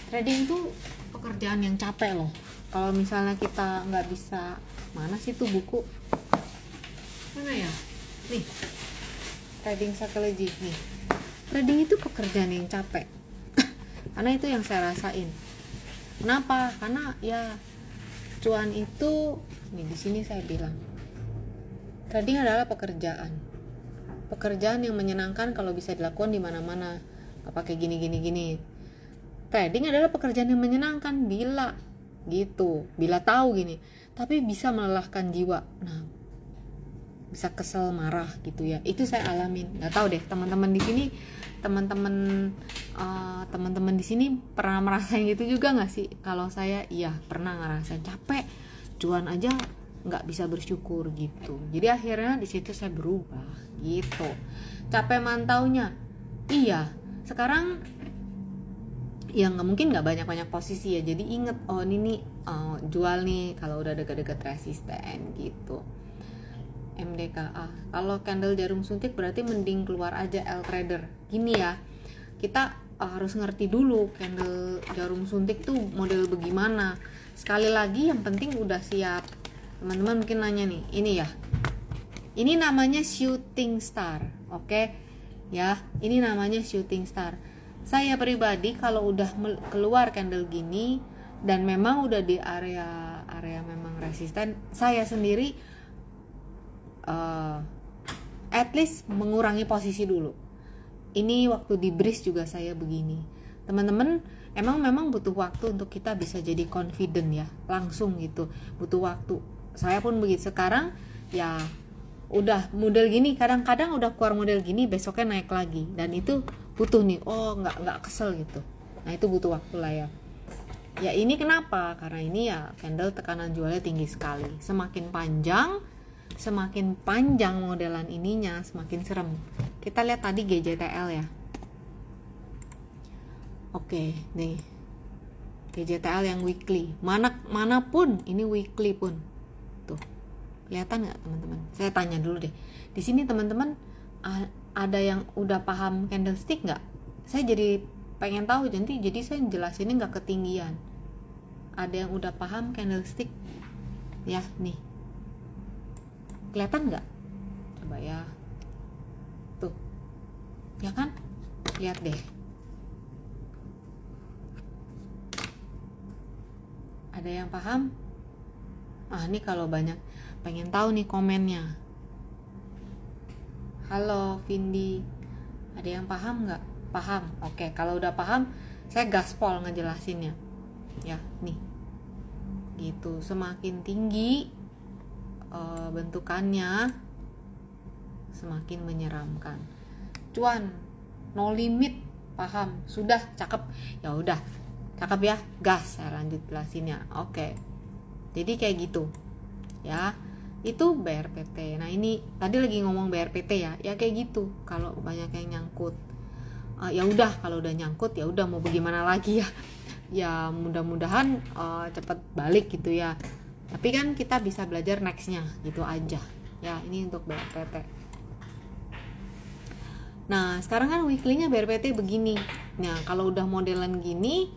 trading itu pekerjaan yang capek loh. Kalau misalnya kita nggak bisa, mana sih tuh buku, mana ya, nih Trading Psychology nih, trading itu pekerjaan yang capek karena itu yang saya rasain. Kenapa? Karena ya cuan itu nih, di sini saya bilang trading adalah pekerjaan yang menyenangkan kalau bisa dilakukan di mana-mana, nggak pakai gini. Trading adalah pekerjaan yang menyenangkan bila tahu gini, tapi bisa melelahkan jiwa. Nah, bisa kesel, marah gitu ya. Itu saya alamin. Nggak tahu deh teman-teman di sini, teman-teman di sini pernah merasain gitu juga nggak sih? Kalau saya iya pernah ngerasain capek, cuan aja nggak bisa bersyukur gitu. Jadi akhirnya di situ saya berubah gitu. Capek mantaunya, iya. Sekarang ya nggak banyak posisi ya. Jadi inget, oh ini jual nih kalau udah dekat-dekat resisten gitu. MDKA. Kalau candle jarum suntik berarti mending keluar aja L trader. Gini ya, kita harus ngerti dulu candle jarum suntik tuh model bagaimana. Sekali lagi yang penting udah siap. Teman-teman mungkin nanya nih, ini ya, ini namanya shooting star, oke? Ya, ini namanya shooting star. Saya pribadi kalau udah keluar candle gini dan memang udah di area memang resisten, saya sendiri at least mengurangi posisi dulu. Ini waktu di breeze juga saya begini. Teman-teman, memang butuh waktu untuk kita bisa jadi confident ya, langsung gitu, butuh waktu. Saya pun begitu. Sekarang ya udah model gini, kadang-kadang udah keluar model gini, besoknya naik lagi, dan itu butuh nih, nggak kesel gitu. Nah itu butuh waktu lah ya. Ya ini kenapa? Karena ini ya candle tekanan jualnya tinggi sekali. Semakin panjang modelan ininya, semakin serem. Kita lihat tadi GJTL ya. Oke, nih GJTL yang weekly. Manapun ini weekly pun. Tuh. Kelihatan nggak teman-teman? Saya tanya dulu deh. Di sini teman-teman ada yang udah paham candlestick nggak? Saya jadi pengen tahu, jadi saya jelasinnya nggak ketinggian. Ada yang udah paham candlestick? Ya, nih. Kelihatan nggak? Coba ya. Tuh. Ya kan? Lihat deh. Ada yang paham? Ini kalau banyak pengen tahu nih komennya. Halo Vindi, ada yang paham nggak? Paham? Oke, kalau udah paham, saya gaspol ngejelasinnya. Ya, nih, gitu. Semakin tinggi bentukannya, semakin menyeramkan. Cuan, no limit, paham? Sudah, cakep. Ya udah, cakep ya, gas. Saya lanjut jelasinnya. Oke. Jadi kayak gitu, ya. Itu BRPT. Nah ini tadi lagi ngomong BRPT ya kayak gitu. Kalau banyak yang nyangkut, ya udah, kalau udah nyangkut ya udah, mau bagaimana lagi ya. Ya mudah-mudahan cepet balik gitu ya. Tapi kan kita bisa belajar nextnya gitu aja. Ya ini untuk BRPT. Nah sekarang kan weekly-nya BRPT begini. Nah kalau udah modelan gini,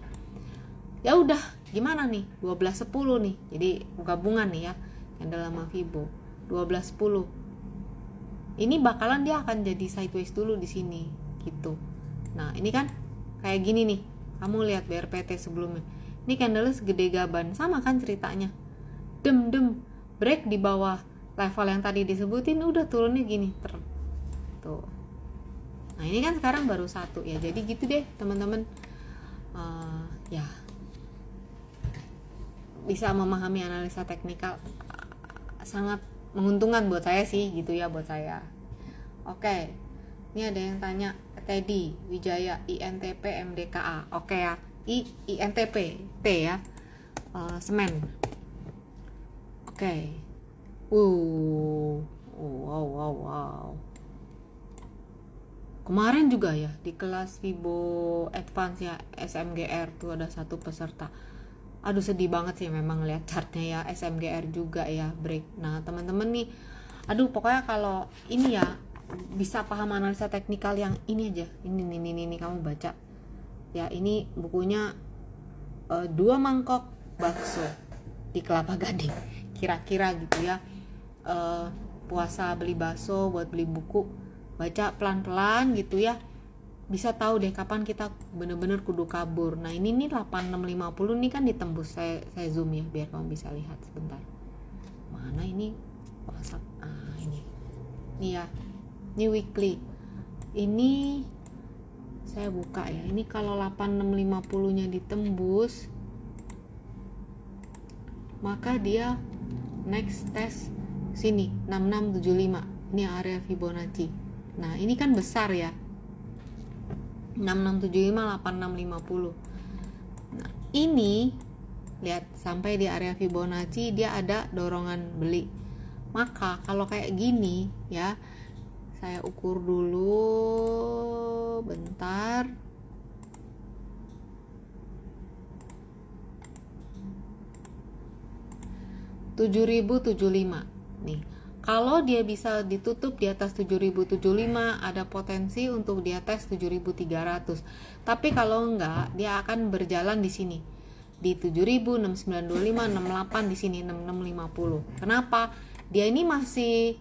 ya udah gimana nih, 12.10 nih. Jadi gabungan nih ya, candle sama Fibo 12.10. Ini bakalan dia akan jadi sideways dulu di sini gitu. Nah, ini kan kayak gini nih. Kamu lihat BRPT sebelumnya. Ini candle segede gaban, sama kan ceritanya. Dem break di bawah level yang tadi disebutin, udah turunnya gini. Tuh. Nah, ini kan sekarang baru satu ya. Jadi gitu deh, teman-teman. Ya. Bisa memahami analisa teknikal sangat menguntungkan buat saya sih gitu ya, buat saya. Oke. Ini ada yang tanya, Teddy Wijaya INTP MDKA. Oke ya. INTP T ya. Semen. Oke. Wow. Kemarin juga ya di kelas Fibo Advance ya, SMGR tuh ada satu peserta. Aduh sedih banget sih memang lihat chartnya ya, SMGR juga ya break. Nah teman-teman nih, aduh pokoknya kalau ini ya bisa paham analisa teknikal yang ini aja, ini kamu baca ya, ini bukunya 2 mangkok bakso di Kelapa Gading kira-kira gitu ya. Puasa beli bakso buat beli buku, baca pelan-pelan gitu ya, bisa tahu deh kapan kita bener-bener kudu kabur. Nah ini nih 8650 nih kan ditembus. Saya zoom ya biar kamu bisa lihat sebentar. Mana ini WhatsApp? Ini ya, ini weekly. Ini saya buka ya. Ini kalau 8650 nya ditembus, maka dia next test sini 6675. Ini area Fibonacci. Nah ini kan besar ya, 6675 8650. Nah, ini lihat sampai di area Fibonacci dia ada dorongan beli. Maka kalau kayak gini ya, saya ukur dulu bentar. $7.075 nih. Kalau dia bisa ditutup di atas 7.075, ada potensi untuk di atas 7.300. Tapi kalau enggak, dia akan berjalan di sini. Di 7.000, 6925, 68 di sini 6650. Kenapa? Dia ini masih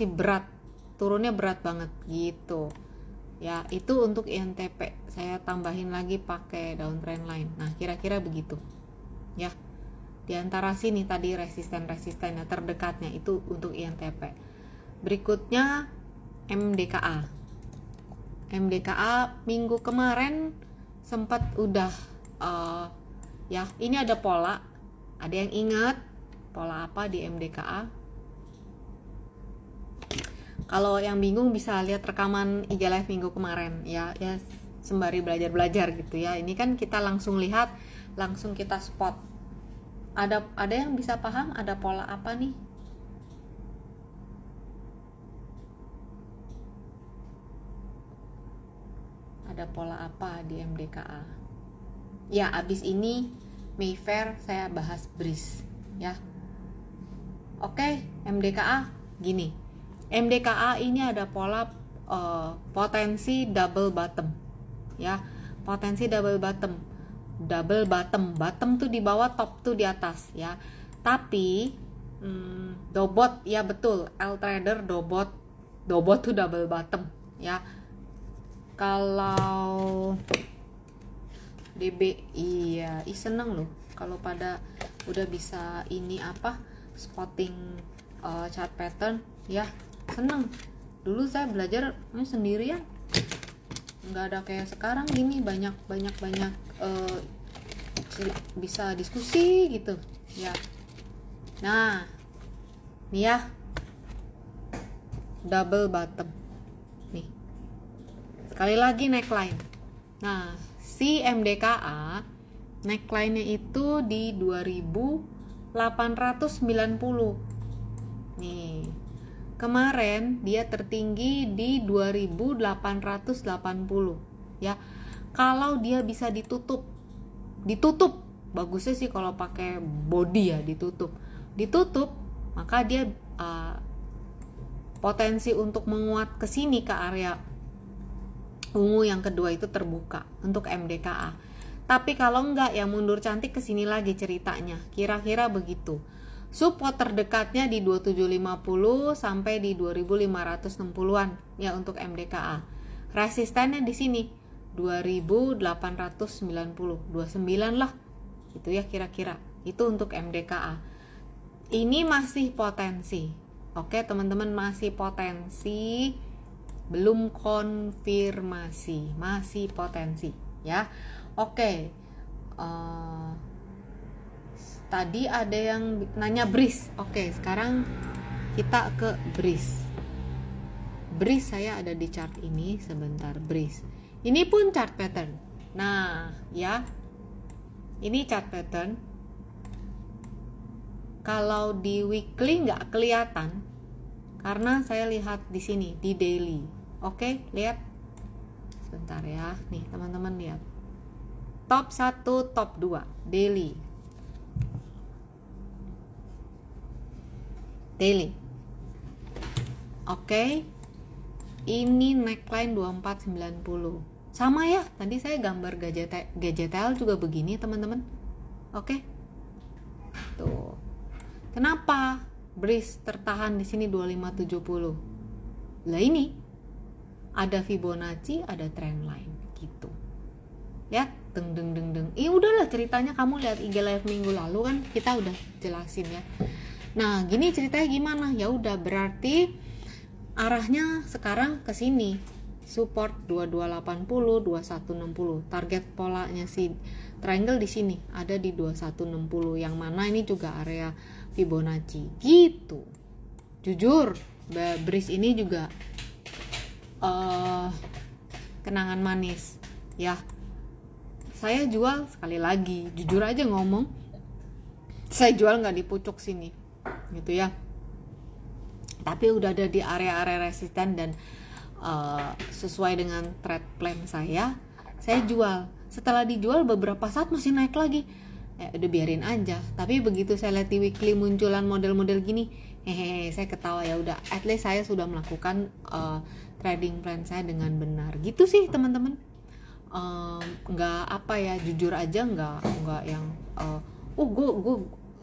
berat. Turunnya berat banget gitu. ya. Itu untuk INTP, saya tambahin lagi pakai daun trendline. Nah kira-kira begitu ya. Di antara sini tadi resisten-resistennya terdekatnya itu untuk INTP. Berikutnya MDKA. MDKA minggu kemarin sempat udah ya, ini ada pola. Ada yang ingat pola apa di MDKA? Kalau yang bingung bisa lihat rekaman IG Live minggu kemarin ya, sembari belajar gitu ya. Ini kan kita langsung lihat, langsung kita spot. Ada yang bisa paham ada pola apa nih? Ada pola apa di MDKA? Ya, abis ini Mayfair saya bahas BRIS ya. Oke, MDKA gini. MDKA ini ada pola potensi double bottom ya. Potensi double bottom. Bottom tuh di bawah, top tuh di atas ya. Tapi dobot ya, betul, L trader dobot tuh double bottom ya. Kalau DB iya, seneng loh kalau pada udah bisa ini apa spotting chart pattern ya, seneng. Dulu saya belajar sendirian, nggak ada kayak sekarang gini banyak bisa diskusi gitu ya. Nah nih ya, double bottom nih, sekali lagi neckline. Nah si MDKA neckline-nya itu di 2890 nih. Kemarin dia tertinggi di 2880 ya. Kalau dia bisa ditutup bagusnya sih kalau pakai body ya, ditutup maka dia potensi untuk menguat ke sini ke area ungu yang kedua itu terbuka untuk MDKA. Tapi kalau enggak ya mundur cantik ke sini lagi ceritanya. Kira-kira begitu. Support terdekatnya di 2750 sampai di 2560-an ya untuk MDKA. Resistennya di sini 2890, 29 lah. Itu ya kira-kira. Itu untuk MDKA. Ini masih potensi. Oke, teman-teman, masih potensi. Belum konfirmasi, masih potensi ya. Oke. Tadi ada yang nanya BRIS. Oke, sekarang kita ke BRIS. BRIS saya ada di chart ini sebentar. BRIS ini pun chart pattern. Nah ya, ini chart pattern. Kalau di weekly nggak kelihatan karena saya lihat di sini di daily. Oke, lihat sebentar ya. Nih teman-teman lihat top 1, top 2 daily. Oke, ini neckline 2490 sama ya, tadi saya gambar GJTL juga begini teman-teman. Oke, tuh kenapa BRIS tertahan di sini 2570? Lah ini ada Fibonacci, ada trendline gitu. Lihat, deng. Udahlah ceritanya, kamu lihat IG Live minggu lalu kan kita udah jelasin ya. Nah, gini ceritanya gimana? Ya udah, berarti arahnya sekarang ke sini. Support 2280, 2160. Target polanya si triangle di sini ada di 2160, yang mana ini juga area Fibonacci gitu. Jujur, BRIS ini juga kenangan manis ya. Saya jual, sekali lagi jujur aja ngomong, saya jual nggak di pucuk sini gitu ya, tapi udah ada di area-area resisten dan sesuai dengan trade plan saya jual. Setelah dijual beberapa saat masih naik lagi, udah biarin aja. Tapi begitu saya lihat di weekly munculan model-model gini, saya ketawa, ya udah, at least saya sudah melakukan trading plan saya dengan benar gitu sih teman-teman. Nggak apa ya, jujur aja nggak yang gue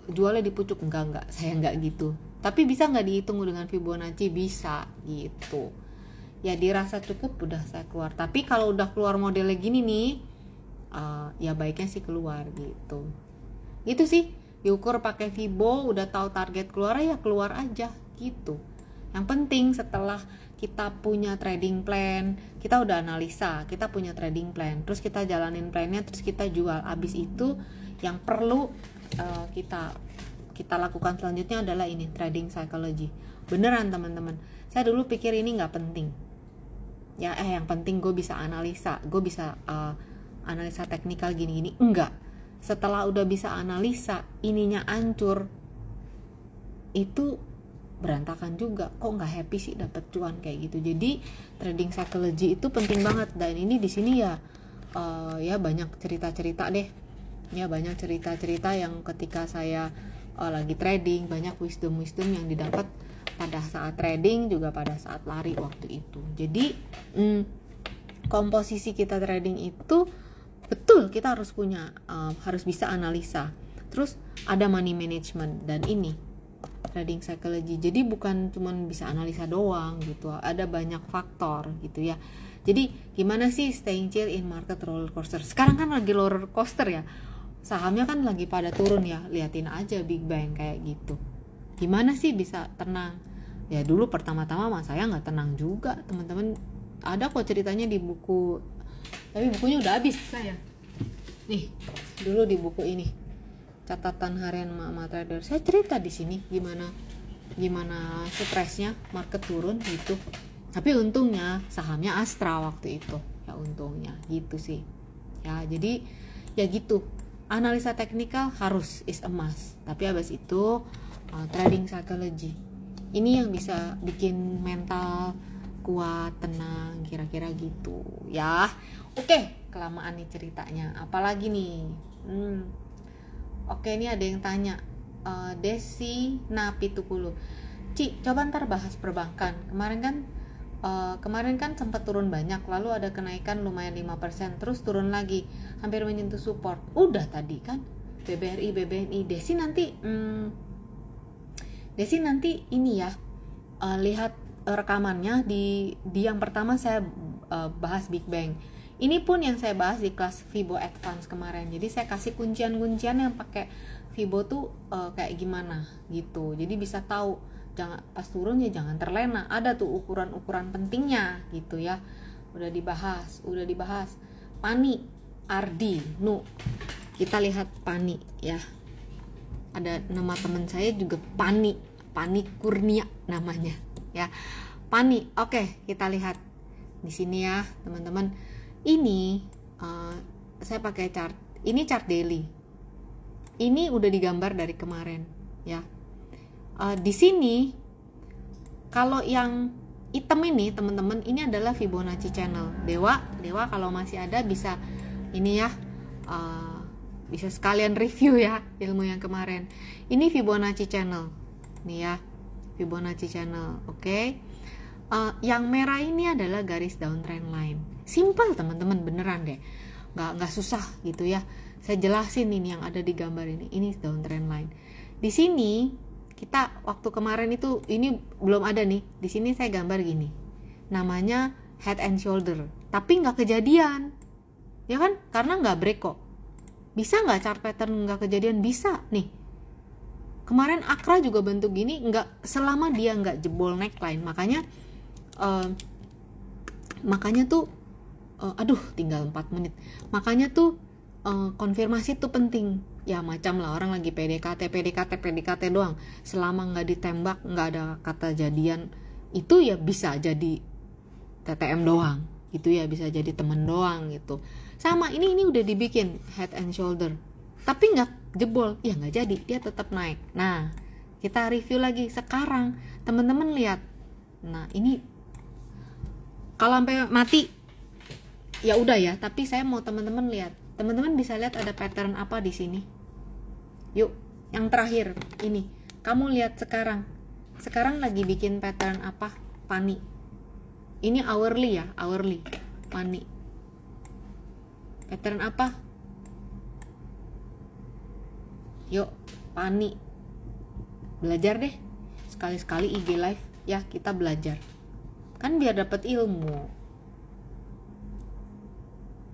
jualnya di pucuk, enggak, saya nggak gitu. Tapi bisa nggak dihitung dengan Fibonacci? Bisa gitu ya dirasa cukup udah saya keluar. Tapi kalau udah keluar modelnya gini nih, ya baiknya sih keluar gitu. Itu sih, diukur pakai Fibo, udah tahu target keluar ya keluar aja gitu. Yang penting setelah kita punya trading plan, kita udah analisa, kita punya trading plan, terus kita jalanin plannya, terus kita jual. Abis itu yang perlu kita lakukan selanjutnya adalah ini, trading psychology. Beneran teman-teman, saya dulu pikir ini nggak penting ya, yang penting gue bisa analisa, gue bisa analisa teknikal gini-gini. Enggak, setelah udah bisa analisa, ininya hancur, itu berantakan juga. Kok nggak happy sih dapet cuan kayak gitu. Jadi trading psychology itu penting banget. Dan ini di sini ya ya banyak cerita-cerita deh, ya banyak cerita-cerita yang ketika saya lagi trading, banyak wisdom yang didapat pada saat trading, juga pada saat lari waktu itu. Jadi komposisi kita trading itu betul kita harus punya, harus bisa analisa. Terus ada money management, dan ini trading psychology. Jadi bukan cuman bisa analisa doang gitu, ada banyak faktor gitu ya. Jadi gimana sih staying chill in market roller coaster? Sekarang kan lagi roller coaster ya, sahamnya kan lagi pada turun ya, liatin aja Big Bang kayak gitu. Gimana sih bisa tenang? Ya dulu pertama-tama mas saya nggak tenang juga teman-teman. Ada kok ceritanya di buku, tapi bukunya udah habis saya. Nih dulu di buku ini, catatan harian Mama Trader, saya cerita di sini gimana stresnya market turun gitu. Tapi untungnya sahamnya Astra waktu itu ya, untungnya gitu sih ya. Jadi ya gitu, analisa teknikal harus is a must, tapi habis itu trading psychology ini yang bisa bikin mental kuat, tenang, kira-kira gitu ya. Oke, kelamaan nih ceritanya, apalagi nih. Oke, ini ada yang tanya, Desi Napitukulu, Ci, coba ntar bahas perbankan. Kemarin kan sempat turun banyak, lalu ada kenaikan lumayan 5%, terus turun lagi, hampir menyentuh support. Udah tadi kan, BBRI, BBNI. Desi nanti ini ya, lihat rekamannya di yang pertama saya bahas Big Bang. Ini pun yang saya bahas di kelas Fibo Advance kemarin. Jadi saya kasih kuncian-kuncian yang pakai Fibo tuh kayak gimana gitu. Jadi bisa tahu, jangan pas turun ya jangan terlena. Ada tuh ukuran-ukuran pentingnya gitu ya. Udah dibahas. Pani, Ardi, Nu. Kita lihat Pani ya. Ada nama teman saya juga Pani Kurnia namanya ya. Pani. Oke, kita lihat di sini ya teman-teman. Ini saya pakai chart. Ini chart daily. Ini udah digambar dari kemarin ya. Di sini kalau yang hitam ini teman-teman, ini adalah Fibonacci channel. Dewa kalau masih ada bisa ini ya, bisa sekalian review ya ilmu yang kemarin. Ini Fibonacci channel nih ya, Fibonacci channel. Oke. Yang merah ini adalah garis downtrend line. Simple teman-teman, beneran deh, nggak susah gitu ya. Saya jelasin ini yang ada di gambar ini downtrend line. Di sini kita waktu kemarin itu, ini belum ada nih, di sini saya gambar gini, namanya head and shoulder, tapi nggak kejadian ya kan, karena nggak break kok. Bisa nggak chart pattern nggak kejadian? Bisa nih. Kemarin Akra juga bentuk gini, nggak, selama dia nggak jebol neckline. Makanya tuh tinggal 4 menit. Makanya tuh konfirmasi tuh penting. Ya macam lah orang lagi PDKT doang. Selama nggak ditembak, nggak ada kata jadian, itu ya bisa jadi TTM doang. Gitu ya, bisa jadi temen doang gitu. Sama ini udah dibikin head and shoulder, tapi nggak jebol, ya nggak jadi, dia tetap naik. Nah kita review lagi sekarang, teman-teman lihat. Nah ini kalau sampai mati ya udah ya, tapi saya mau teman-teman lihat. Teman-teman bisa lihat ada pattern apa di sini. Yuk, yang terakhir ini, kamu lihat sekarang lagi bikin pattern apa? Pani. Ini hourly ya, hourly. Pani. Pattern apa? Yuk, Pani. Belajar deh. Sekali-sekali IG live ya, kita belajar. kan biar dapat ilmu.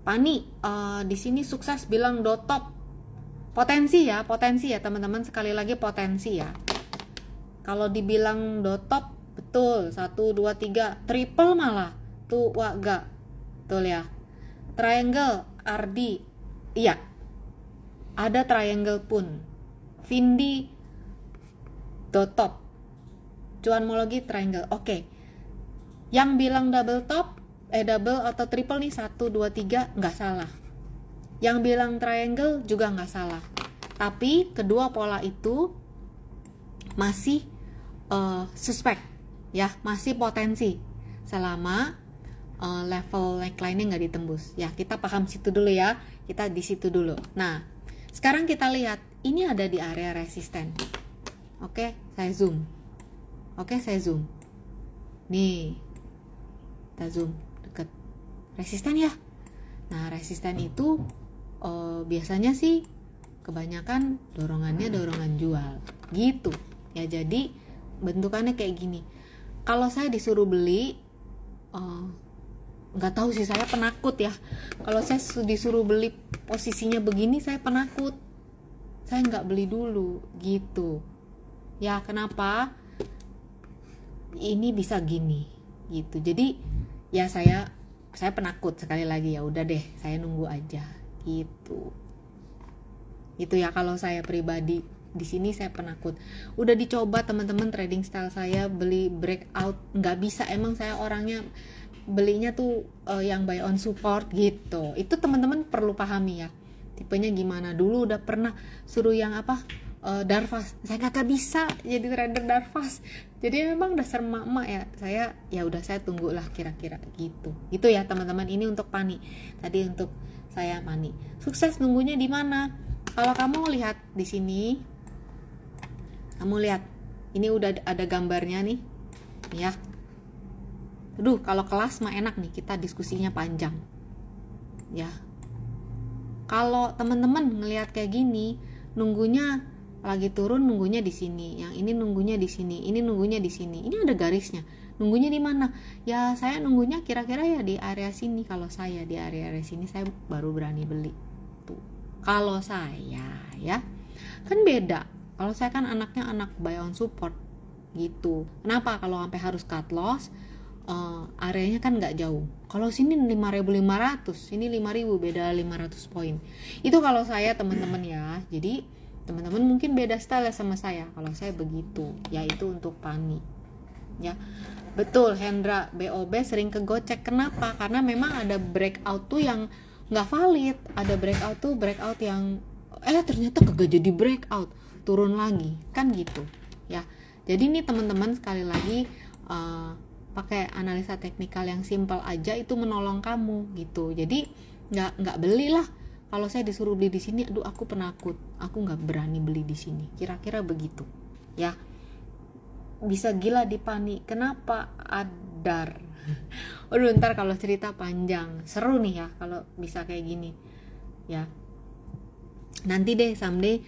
Pani di sini sukses bilang top. Potensi ya teman-teman, sekali lagi potensi ya. Kalau dibilang top betul, 1, 2, 3 triple malah tuh waga, betul ya. Triangle Ardi, iya ada triangle pun. Vindi top, cuanmologi triangle. Oke. Yang bilang double atau triple nih 1, 2, 3 nggak salah. Yang bilang triangle juga nggak salah. Tapi kedua pola itu masih suspek ya, masih potensi selama level neckline-nya nggak ditembus ya. Kita paham situ dulu ya, kita di situ dulu. Nah sekarang kita lihat ini ada di area resisten. Oke, saya zoom. Nih kita zoom deket resisten ya. Nah resisten itu biasanya sih kebanyakan dorongannya dorongan jual gitu ya. Jadi bentukannya kayak gini. Kalau saya disuruh beli, nggak tahu sih, saya penakut ya. Kalau saya disuruh beli posisinya begini, saya penakut. Saya nggak beli dulu gitu. Ya kenapa? Ini bisa gini gitu. Jadi ya saya penakut sekali lagi. Ya udah deh, saya nunggu aja gitu. Itu ya kalau saya pribadi. Di sini saya penakut. Udah dicoba teman-teman trading style saya, beli breakout nggak bisa. Emang saya orangnya belinya tuh yang buy on support gitu. Itu teman-teman perlu pahami ya, tipenya gimana. Dulu udah pernah suruh yang Darvas, saya kagak bisa jadi trader Darvas. Jadi memang dasar emak-emak ya. Saya tunggulah kira-kira gitu ya teman-teman. Ini untuk Pani, tadi untuk saya Pani. Sukses nunggunya di mana? Kalau kamu lihat di sini, kamu lihat ini udah ada gambarnya nih ya. Aduh, kalau kelas mah enak nih, kita diskusinya panjang ya. Kalau teman-teman ngelihat kayak gini, nunggunya lagi turun, nunggunya di sini, yang ini nunggunya di sini, ini nunggunya di sini, ini ada garisnya. Nunggunya di mana? Ya saya nunggunya kira-kira ya di area sini. Kalau saya di area sini, saya baru berani beli tuh. Kalau saya ya kan beda. Kalau saya kan anaknya anak buy on support gitu. Kenapa? Kalau sampai harus cut loss, areanya kan nggak jauh. Kalau sini 5.500, ini 5.000, beda 500 poin. Itu kalau saya teman-teman ya. Jadi teman-teman mungkin beda style sama saya. Kalau saya begitu, yaitu untuk Pani ya. Betul, Hendra BOB sering kegocek. Kenapa? Karena memang ada breakout tuh yang nggak valid. Ada breakout yang ternyata kagak jadi breakout, turun lagi kan gitu ya. Jadi nih teman-teman, sekali lagi pakai analisa teknikal yang simple aja itu menolong kamu gitu. Jadi nggak belilah. Kalau saya disuruh beli di sini, aduh aku penakut, aku nggak berani beli di sini. Kira-kira begitu ya. Bisa gila di Pani. Kenapa? Adar. Aduh, ntar kalau cerita panjang, seru nih ya kalau bisa kayak gini ya. Nanti deh someday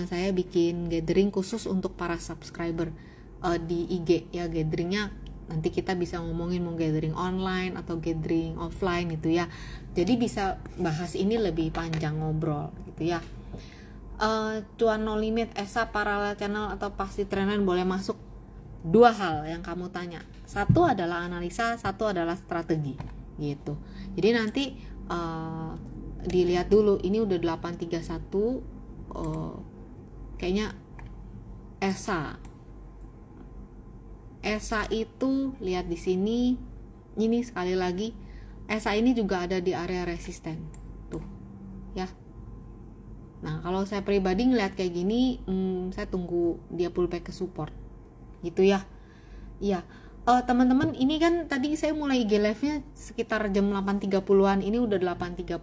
saya bikin gathering khusus untuk para subscriber di IG ya. Gatheringnya nanti kita bisa ngomongin mau gathering online atau gathering offline gitu ya. Jadi bisa bahas ini lebih panjang ngobrol gitu ya. Cuan no limit, ESA, parallel channel atau pasti trendline boleh masuk. 2 hal yang kamu tanya. Satu adalah analisa, satu adalah strategi gitu. Jadi nanti dilihat dulu, ini udah 831, kayaknya ESA itu lihat di sini. Ini sekali lagi ESA ini juga ada di area resisten tuh ya. Nah kalau saya pribadi ngeliat kayak gini, saya tunggu dia pullback ke support gitu ya. Iya. Teman-teman, ini kan tadi saya mulai IG live-nya sekitar jam 8.30-an, ini udah 8.30.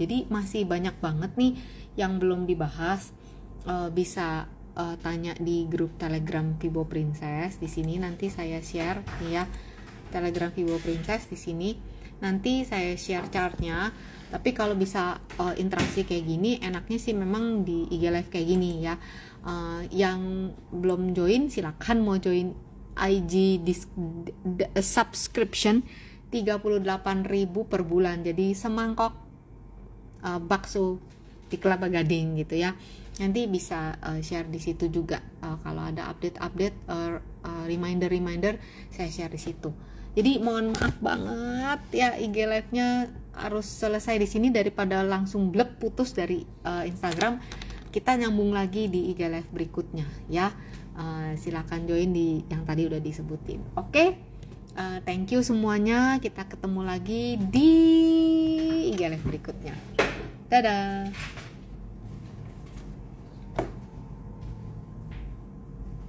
Jadi masih banyak banget nih yang belum dibahas. Bisa tanya di grup Telegram Vibo Princess. Di sini nanti saya share ya, Telegram Vibo Princess di sini. Nanti saya share chartnya. Tapi kalau bisa interaksi kayak gini, enaknya sih memang di IG live kayak gini ya. Yang belum join silakan mau join IG subscription 38.000 per bulan. Jadi semangkok bakso di Kelapa Gading gitu ya. Nanti bisa share di situ juga kalau ada update reminder saya share di situ. Jadi mohon maaf banget ya, IG live-nya harus selesai di sini daripada langsung blek putus dari Instagram. Kita nyambung lagi di IG live berikutnya ya. Silakan join di yang tadi udah disebutin. Oke. Thank you semuanya. Kita ketemu lagi di IG live berikutnya. Dadah.